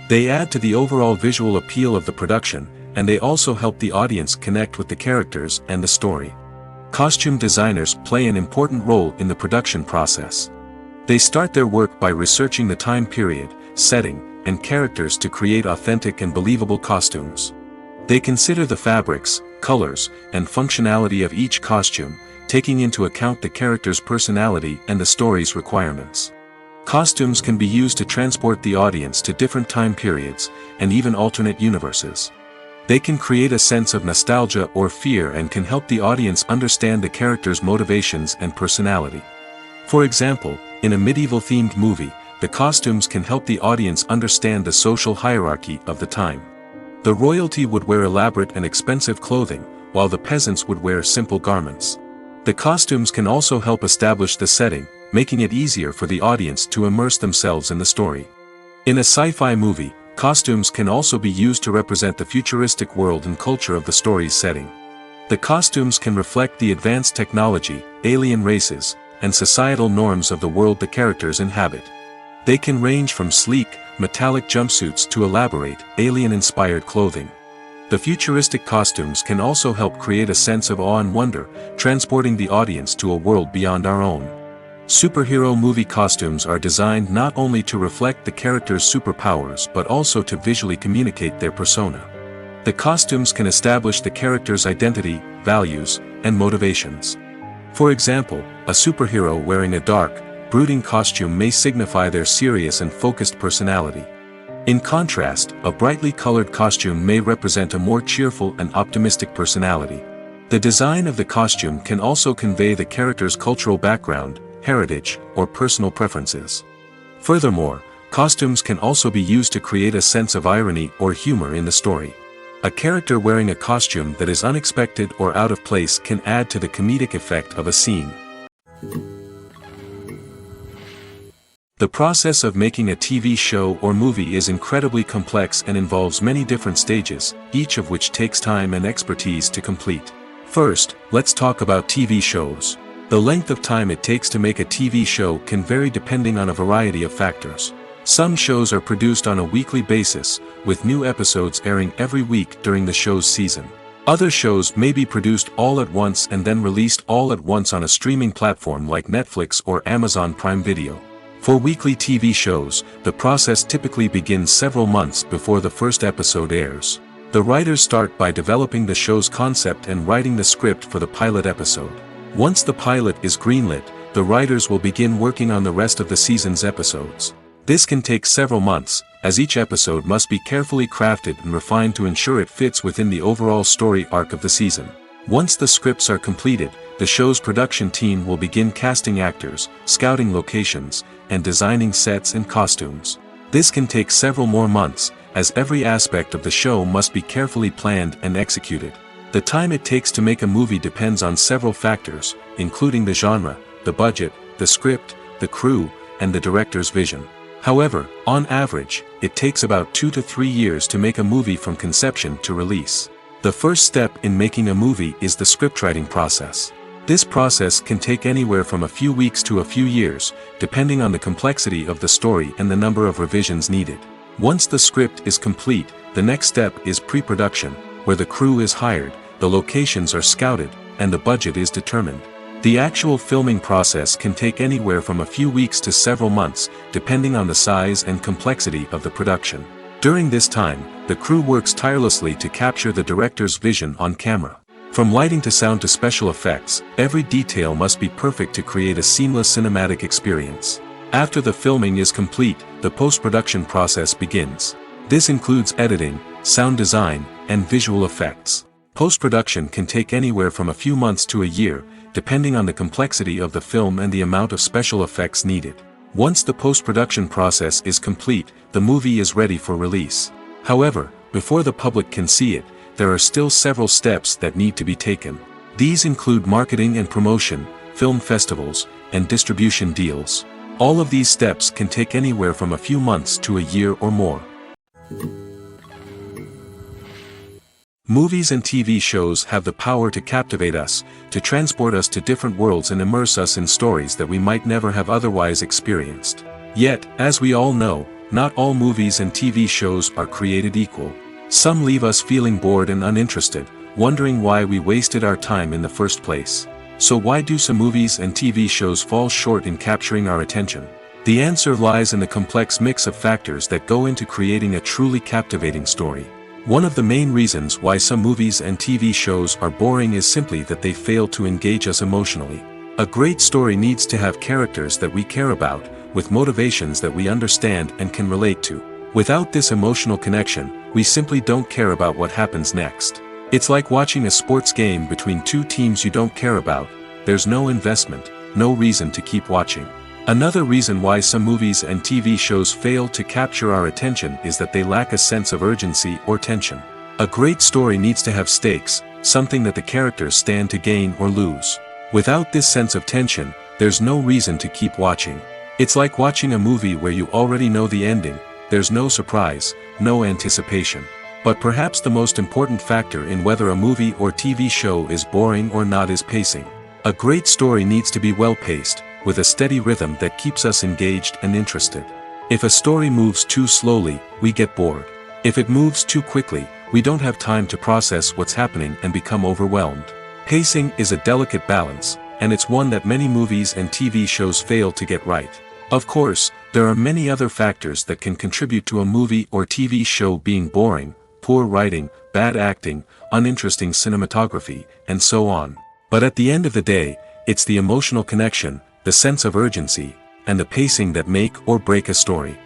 They add to the overall visual appeal of the production, and they also help the audience connect with the characters and the story. Costume designers play an important role in the production process. They start their work by researching the time period, setting, and characters to create authentic and believable costumes. They consider the fabrics, colors, and functionality of each costume, taking into account the character's personality and the story's requirements. Costumes can be used to transport the audience to different time periods, and even alternate universes. They can create a sense of nostalgia or fear and can help the audience understand the character's motivations and personality. For example, in a medieval-themed movie, the costumes can help the audience understand the social hierarchy of the time. The royalty would wear elaborate and expensive clothing, while the peasants would wear simple garments. The costumes can also help establish the setting, making it easier for the audience to immerse themselves in the story. In a sci-fi movie, costumes can also be used to represent the futuristic world and culture of the story's setting. The costumes can reflect the advanced technology, alien races, and societal norms of the world the characters inhabit. They can range from sleek, metallic jumpsuits to elaborate, alien-inspired clothing. The futuristic costumes can also help create a sense of awe and wonder, transporting the audience to a world beyond our own. Superhero movie costumes are designed not only to reflect the character's superpowers but also to visually communicate their persona. The costumes can establish the character's identity, values, and motivations. For example, a superhero wearing a dark, brooding costume may signify their serious and focused personality. In contrast, a brightly colored costume may represent a more cheerful and optimistic personality. The design of the costume can also convey the character's cultural background, heritage, or personal preferences. Furthermore, costumes can also be used to create a sense of irony or humor in the story. A character wearing a costume that is unexpected or out of place can add to the comedic effect of a scene. The process of making a TV show or movie is incredibly complex and involves many different stages, each of which takes time and expertise to complete. First, let's talk about TV shows. The length of time it takes to make a TV show can vary depending on a variety of factors. Some shows are produced on a weekly basis, with new episodes airing every week during the show's season. Other shows may be produced all at once and then released all at once on a streaming platform like Netflix or Amazon Prime Video. For weekly TV shows, the process typically begins several months before the first episode airs. The writers start by developing the show's concept and writing the script for the pilot episode. Once the pilot is greenlit, the writers will begin working on the rest of the season's episodes. This can take several months, as each episode must be carefully crafted and refined to ensure it fits within the overall story arc of the season. Once the scripts are completed, the show's production team will begin casting actors, scouting locations, and designing sets and costumes. This can take several more months, as every aspect of the show must be carefully planned and executed. The time it takes to make a movie depends on several factors, including the genre, the budget, the script, the crew, and the director's vision. However, on average, it takes about 2 to 3 years to make a movie from conception to release. The first step in making a movie is the scriptwriting process. This process can take anywhere from a few weeks to a few years, depending on the complexity of the story and the number of revisions needed. Once the script is complete, the next step is pre-production, where the crew is hired, the locations are scouted, and the budget is determined. The actual filming process can take anywhere from a few weeks to several months, depending on the size and complexity of the production. During this time, the crew works tirelessly to capture the director's vision on camera. From lighting to sound to special effects, every detail must be perfect to create a seamless cinematic experience. After the filming is complete, the post-production process begins. This includes editing, sound design, and visual effects. Post-production can take anywhere from a few months to a year, depending on the complexity of the film and the amount of special effects needed. Once the post-production process is complete, the movie is ready for release. However, before the public can see it, there are still several steps that need to be taken. These include marketing and promotion, film festivals, and distribution deals. All of these steps can take anywhere from a few months to a year or more. Movies and TV shows have the power to captivate us, to transport us to different worlds and immerse us in stories that we might never have otherwise experienced. Yet, as we all know, not all movies and TV shows are created equal. Some leave us feeling bored and uninterested, wondering why we wasted our time in the first place. So why do some movies and TV shows fall short in capturing our attention? The answer lies in the complex mix of factors that go into creating a truly captivating story. One of the main reasons why some movies and TV shows are boring is simply that they fail to engage us emotionally. A great story needs to have characters that we care about, with motivations that we understand and can relate to. Without this emotional connection, we simply don't care about what happens next. It's like watching a sports game between two teams you don't care about. There's no investment, no reason to keep watching. Another reason why some movies and TV shows fail to capture our attention is that they lack a sense of urgency or tension. A great story needs to have stakes, something that the characters stand to gain or lose. Without this sense of tension, there's no reason to keep watching. It's like watching a movie where you already know the ending, there's no surprise, no anticipation. But perhaps the most important factor in whether a movie or TV show is boring or not is pacing. A great story needs to be well-paced, with a steady rhythm that keeps us engaged and interested. If a story moves too slowly, we get bored. If it moves too quickly, we don't have time to process what's happening and become overwhelmed. Pacing is a delicate balance, and it's one that many movies and TV shows fail to get right. Of course, there are many other factors that can contribute to a movie or TV show being boring: poor writing, bad acting, uninteresting cinematography, and so on. But at the end of the day, it's the emotional connection, the sense of urgency, and the pacing that make or break a story.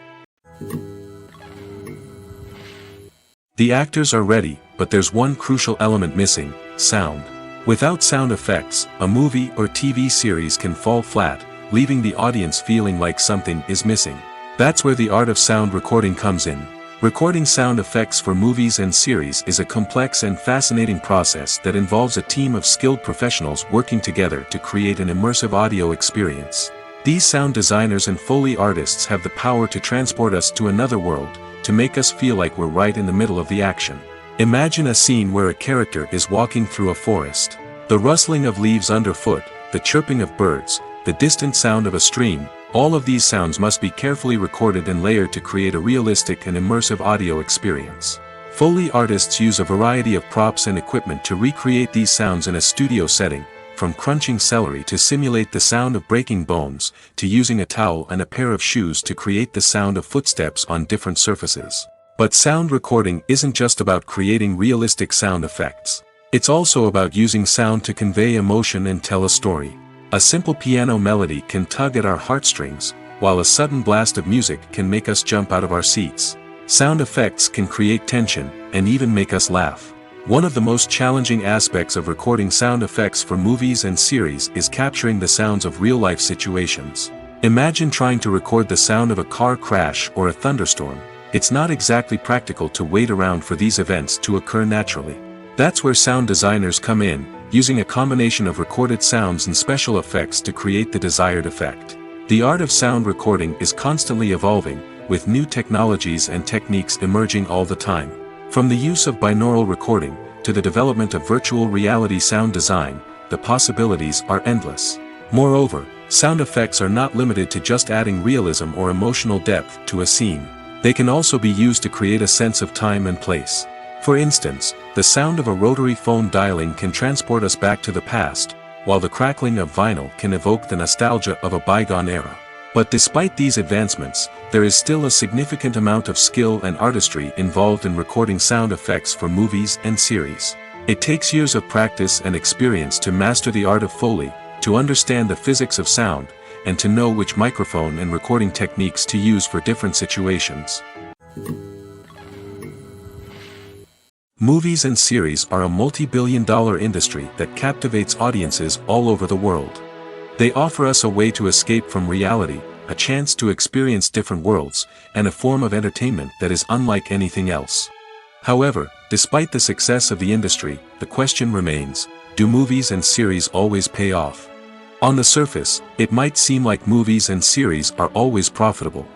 The actors are ready, but there's one crucial element missing: sound. Without sound effects, a movie or TV series can fall flat, leaving the audience feeling like something is missing. That's where the art of sound recording comes in. Recording sound effects for movies and series is a complex and fascinating process that involves a team of skilled professionals working together to create an immersive audio experience. These sound designers and Foley artists have the power to transport us to another world, to make us feel like we're right in the middle of the action. Imagine a scene where a character is walking through a forest. The rustling of leaves underfoot, the chirping of birds, the distant sound of a stream, all of these sounds must be carefully recorded and layered to create a realistic and immersive audio experience. Foley artists use a variety of props and equipment to recreate these sounds in a studio setting, from crunching celery to simulate the sound of breaking bones, to using a towel and a pair of shoes to create the sound of footsteps on different surfaces. But sound recording isn't just about creating realistic sound effects. It's also about using sound to convey emotion and tell a story. A simple piano melody can tug at our heartstrings, while a sudden blast of music can make us jump out of our seats. Sound effects can create tension, and even make us laugh. One of the most challenging aspects of recording sound effects for movies and series is capturing the sounds of real-life situations. Imagine trying to record the sound of a car crash or a thunderstorm. It's not exactly practical to wait around for these events to occur naturally. That's where sound designers come in, using a combination of recorded sounds and special effects to create the desired effect. The art of sound recording is constantly evolving, with new technologies and techniques emerging all the time. From the use of binaural recording, to the development of virtual reality sound design, the possibilities are endless. Moreover, sound effects are not limited to just adding realism or emotional depth to a scene. They can also be used to create a sense of time and place. For instance, the sound of a rotary phone dialing can transport us back to the past, while the crackling of vinyl can evoke the nostalgia of a bygone era. But despite these advancements, there is still a significant amount of skill and artistry involved in recording sound effects for movies and series. It takes years of practice and experience to master the art of Foley, to understand the physics of sound, and to know which microphone and recording techniques to use for different situations. Movies and series are a multi-billion-dollar industry that captivates audiences all over the world. They offer us a way to escape from reality, a chance to experience different worlds, and a form of entertainment that is unlike anything else. However, despite the success of the industry, the question remains: do movies and series always pay off? On the surface, it might seem like movies and series are always profitable.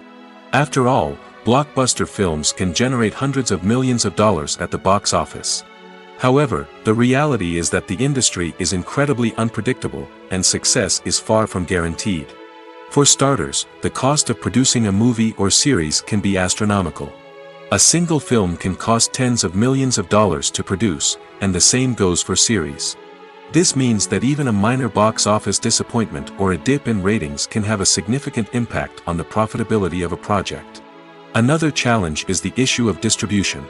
After all, blockbuster films can generate hundreds of millions of dollars at the box office. However, the reality is that the industry is incredibly unpredictable, and success is far from guaranteed. For starters, the cost of producing a movie or series can be astronomical. A single film can cost tens of millions of dollars to produce, and the same goes for series. This means that even a minor box office disappointment or a dip in ratings can have a significant impact on the profitability of a project. Another challenge is the issue of distribution.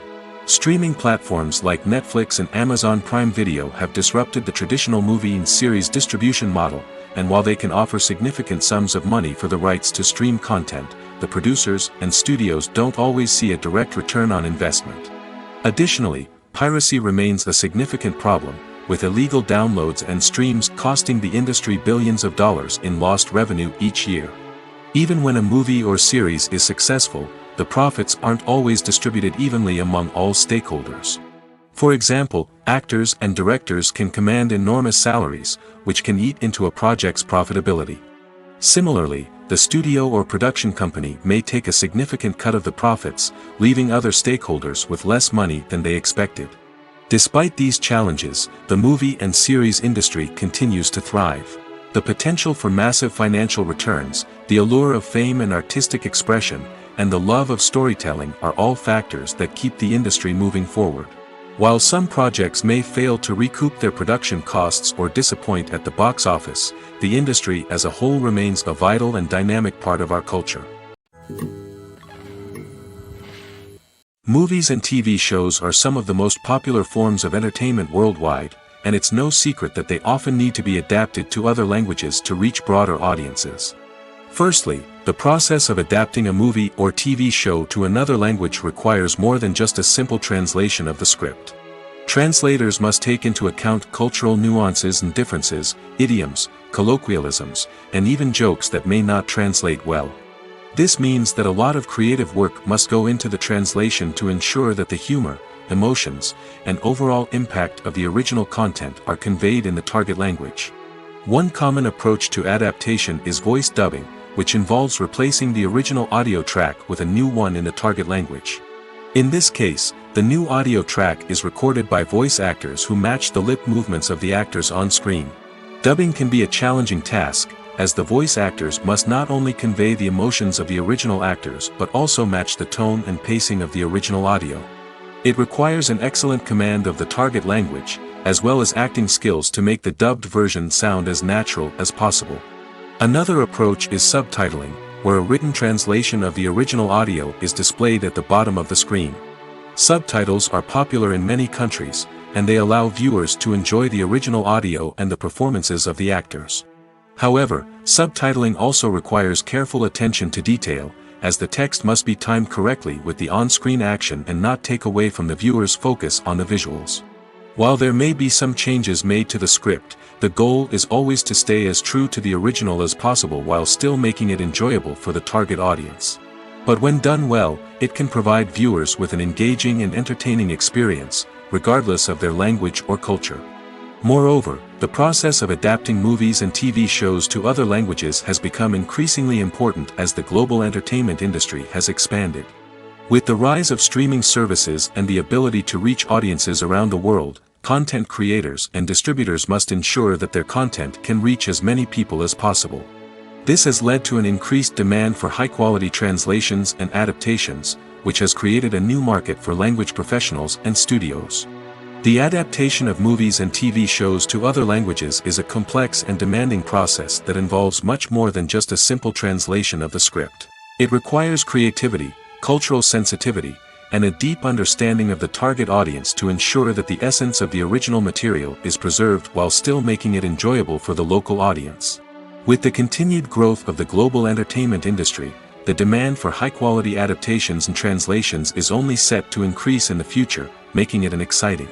Streaming platforms like Netflix and Amazon Prime Video have disrupted the traditional movie and series distribution model, and while they can offer significant sums of money for the rights to stream content, the producers and studios don't always see a direct return on investment. Additionally, piracy remains a significant problem, with illegal downloads and streams costing the industry billions of dollars in lost revenue each year. Even when a movie or series is successful, the profits aren't always distributed evenly among all stakeholders. For example, actors and directors can command enormous salaries, which can eat into a project's profitability. Similarly, the studio or production company may take a significant cut of the profits, leaving other stakeholders with less money than they expected. Despite these challenges, the movie and series industry continues to thrive. The potential for massive financial returns, the allure of fame and artistic expression, and the love of storytelling are all factors that keep the industry moving forward. While some projects may fail to recoup their production costs or disappoint at the box office, the industry as a whole remains a vital and dynamic part of our culture. Movies and TV shows are some of the most popular forms of entertainment worldwide, and it's no secret that they often need to be adapted to other languages to reach broader audiences. Firstly, the process of adapting a movie or TV show to another language requires more than just a simple translation of the script. Translators must take into account cultural nuances and differences, idioms, colloquialisms, and even jokes that may not translate well. This means that a lot of creative work must go into the translation to ensure that the humor, emotions, and overall impact of the original content are conveyed in the target language. One common approach to adaptation is voice dubbing, which involves replacing the original audio track with a new one in the target language. In this case, the new audio track is recorded by voice actors who match the lip movements of the actors on screen. Dubbing can be a challenging task, as the voice actors must not only convey the emotions of the original actors but also match the tone and pacing of the original audio. It requires an excellent command of the target language, as well as acting skills to make the dubbed version sound as natural as possible. Another approach is subtitling, where a written translation of the original audio is displayed at the bottom of the screen. Subtitles are popular in many countries, and they allow viewers to enjoy the original audio and the performances of the actors. However, subtitling also requires careful attention to detail, as the text must be timed correctly with the on-screen action and not take away from the viewer's focus on the visuals. While there may be some changes made to the script, the goal is always to stay as true to the original as possible while still making it enjoyable for the target audience. But when done well, it can provide viewers with an engaging and entertaining experience, regardless of their language or culture. Moreover, the process of adapting movies and TV shows to other languages has become increasingly important as the global entertainment industry has expanded. With the rise of streaming services and the ability to reach audiences around the world, content creators and distributors must ensure that their content can reach as many people as possible. This has led to an increased demand for high-quality translations and adaptations, which has created a new market for language professionals and studios. The adaptation of movies and TV shows to other languages is a complex and demanding process that involves much more than just a simple translation of the script. It requires creativity, cultural sensitivity, and a deep understanding of the target audience to ensure that the essence of the original material is preserved while still making it enjoyable for the local audience. With the continued growth of the global entertainment industry, the demand for high-quality adaptations and translations is only set to increase in the future, making it an exciting.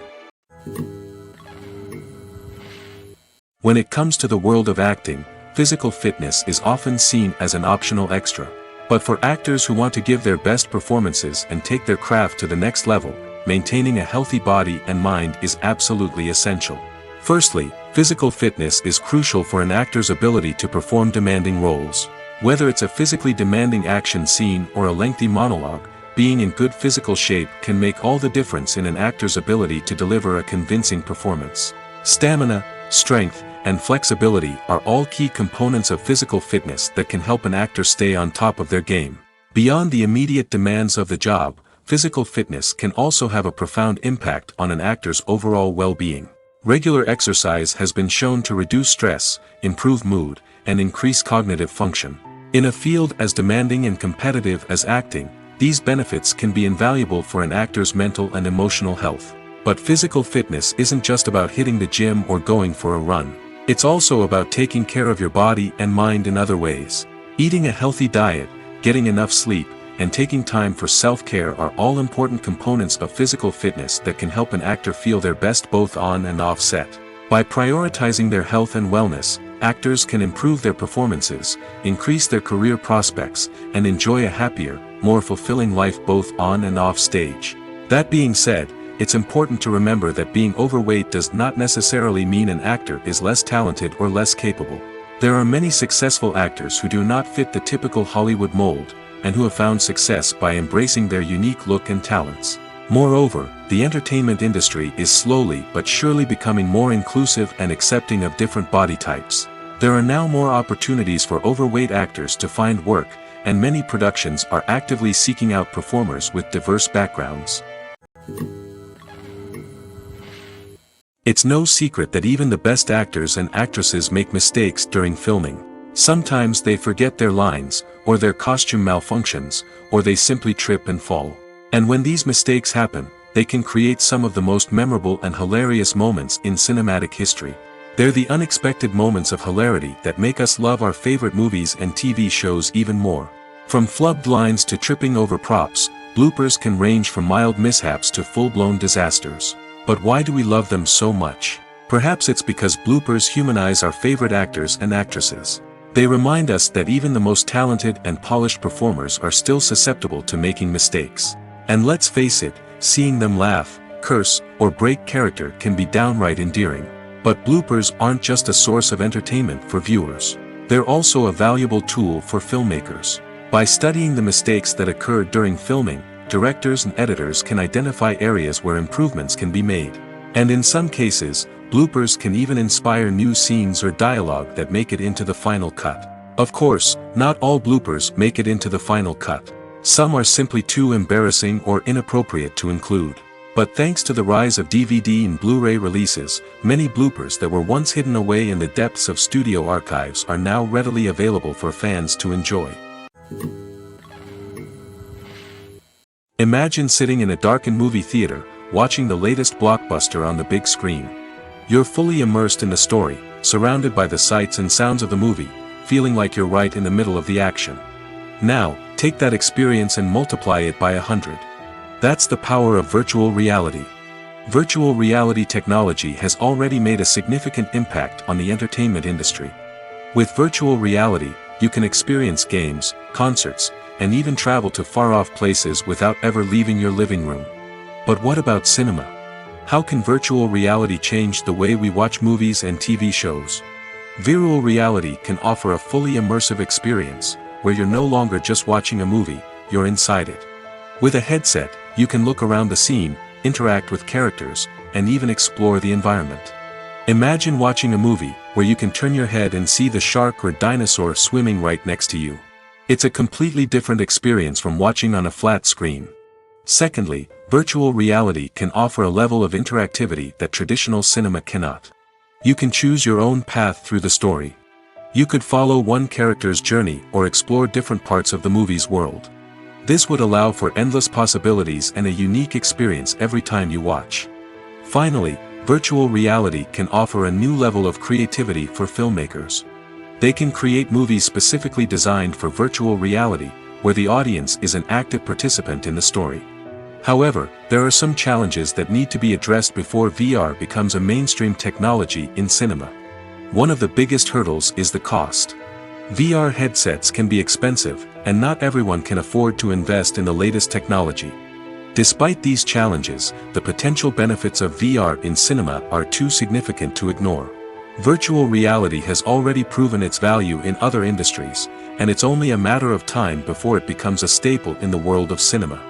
When it comes to the world of acting, physical fitness is often seen as an optional extra. But for actors who want to give their best performances and take their craft to the next level, maintaining a healthy body and mind is absolutely essential. Firstly, physical fitness is crucial for an actor's ability to perform demanding roles. Whether it's a physically demanding action scene or a lengthy monologue, being in good physical shape can make all the difference in an actor's ability to deliver a convincing performance. Stamina, strength, and flexibility are all key components of physical fitness that can help an actor stay on top of their game. Beyond the immediate demands of the job, physical fitness can also have a profound impact on an actor's overall well-being. Regular exercise has been shown to reduce stress, improve mood, and increase cognitive function. In a field as demanding and competitive as acting, these benefits can be invaluable for an actor's mental and emotional health. But physical fitness isn't just about hitting the gym or going for a run. It's also about taking care of your body and mind in other ways. Eating a healthy diet, getting enough sleep, and taking time for self-care are all important components of physical fitness that can help an actor feel their best both on and off set. By prioritizing their health and wellness, actors can improve their performances, increase their career prospects, and enjoy a happier, more fulfilling life both on and off stage. That being said, it's important to remember that being overweight does not necessarily mean an actor is less talented or less capable. There are many successful actors who do not fit the typical Hollywood mold, and who have found success by embracing their unique look and talents. Moreover, the entertainment industry is slowly but surely becoming more inclusive and accepting of different body types. There are now more opportunities for overweight actors to find work, and many productions are actively seeking out performers with diverse backgrounds. It's no secret that even the best actors and actresses make mistakes during filming. Sometimes they forget their lines, or their costume malfunctions, or they simply trip and fall. And when these mistakes happen, they can create some of the most memorable and hilarious moments in cinematic history. They're the unexpected moments of hilarity that make us love our favorite movies and TV shows even more. From flubbed lines to tripping over props, bloopers can range from mild mishaps to full-blown disasters. But why do we love them so much? Perhaps it's because bloopers humanize our favorite actors and actresses. They remind us that even the most talented and polished performers are still susceptible to making mistakes. And let's face it, seeing them laugh, curse, or break character can be downright endearing. But bloopers aren't just a source of entertainment for viewers. They're also a valuable tool for filmmakers. By studying the mistakes that occur during filming, directors and editors can identify areas where improvements can be made. And in some cases, bloopers can even inspire new scenes or dialogue that make it into the final cut. Of course, not all bloopers make it into the final cut. Some are simply too embarrassing or inappropriate to include. But thanks to the rise of DVD and Blu-ray releases, many bloopers that were once hidden away in the depths of studio archives are now readily available for fans to enjoy. Imagine sitting in a darkened movie theater, watching the latest blockbuster on the big screen. You're fully immersed in the story, surrounded by the sights and sounds of the movie, feeling like you're right in the middle of the action. Now, take that experience and multiply it by 100. That's the power of virtual reality. Virtual reality technology has already made a significant impact on the entertainment industry. With virtual reality, you can experience games, concerts, and even travel to far-off places without ever leaving your living room. But what about cinema? How can virtual reality change the way we watch movies and TV shows? Virtual reality can offer a fully immersive experience, where you're no longer just watching a movie, you're inside it. With a headset, you can look around the scene, interact with characters, and even explore the environment. Imagine watching a movie where you can turn your head and see the shark or dinosaur swimming right next to you. It's a completely different experience from watching on a flat screen. Secondly, virtual reality can offer a level of interactivity that traditional cinema cannot. You can choose your own path through the story. You could follow one character's journey or explore different parts of the movie's world. This would allow for endless possibilities and a unique experience every time you watch. Finally, virtual reality can offer a new level of creativity for filmmakers. They can create movies specifically designed for virtual reality, where the audience is an active participant in the story. However, there are some challenges that need to be addressed before VR becomes a mainstream technology in cinema. One of the biggest hurdles is the cost. VR headsets can be expensive, and not everyone can afford to invest in the latest technology. Despite these challenges, the potential benefits of VR in cinema are too significant to ignore. Virtual reality has already proven its value in other industries, and it's only a matter of time before it becomes a staple in the world of cinema.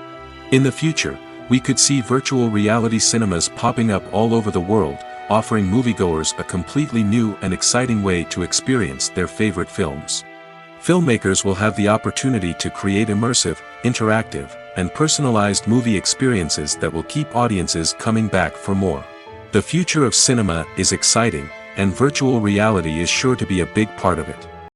In the future, we could see virtual reality cinemas popping up all over the world, offering moviegoers a completely new and exciting way to experience their favorite films. Filmmakers will have the opportunity to create immersive, interactive, and personalized movie experiences that will keep audiences coming back for more. The future of cinema is exciting, and virtual reality is sure to be a big part of it.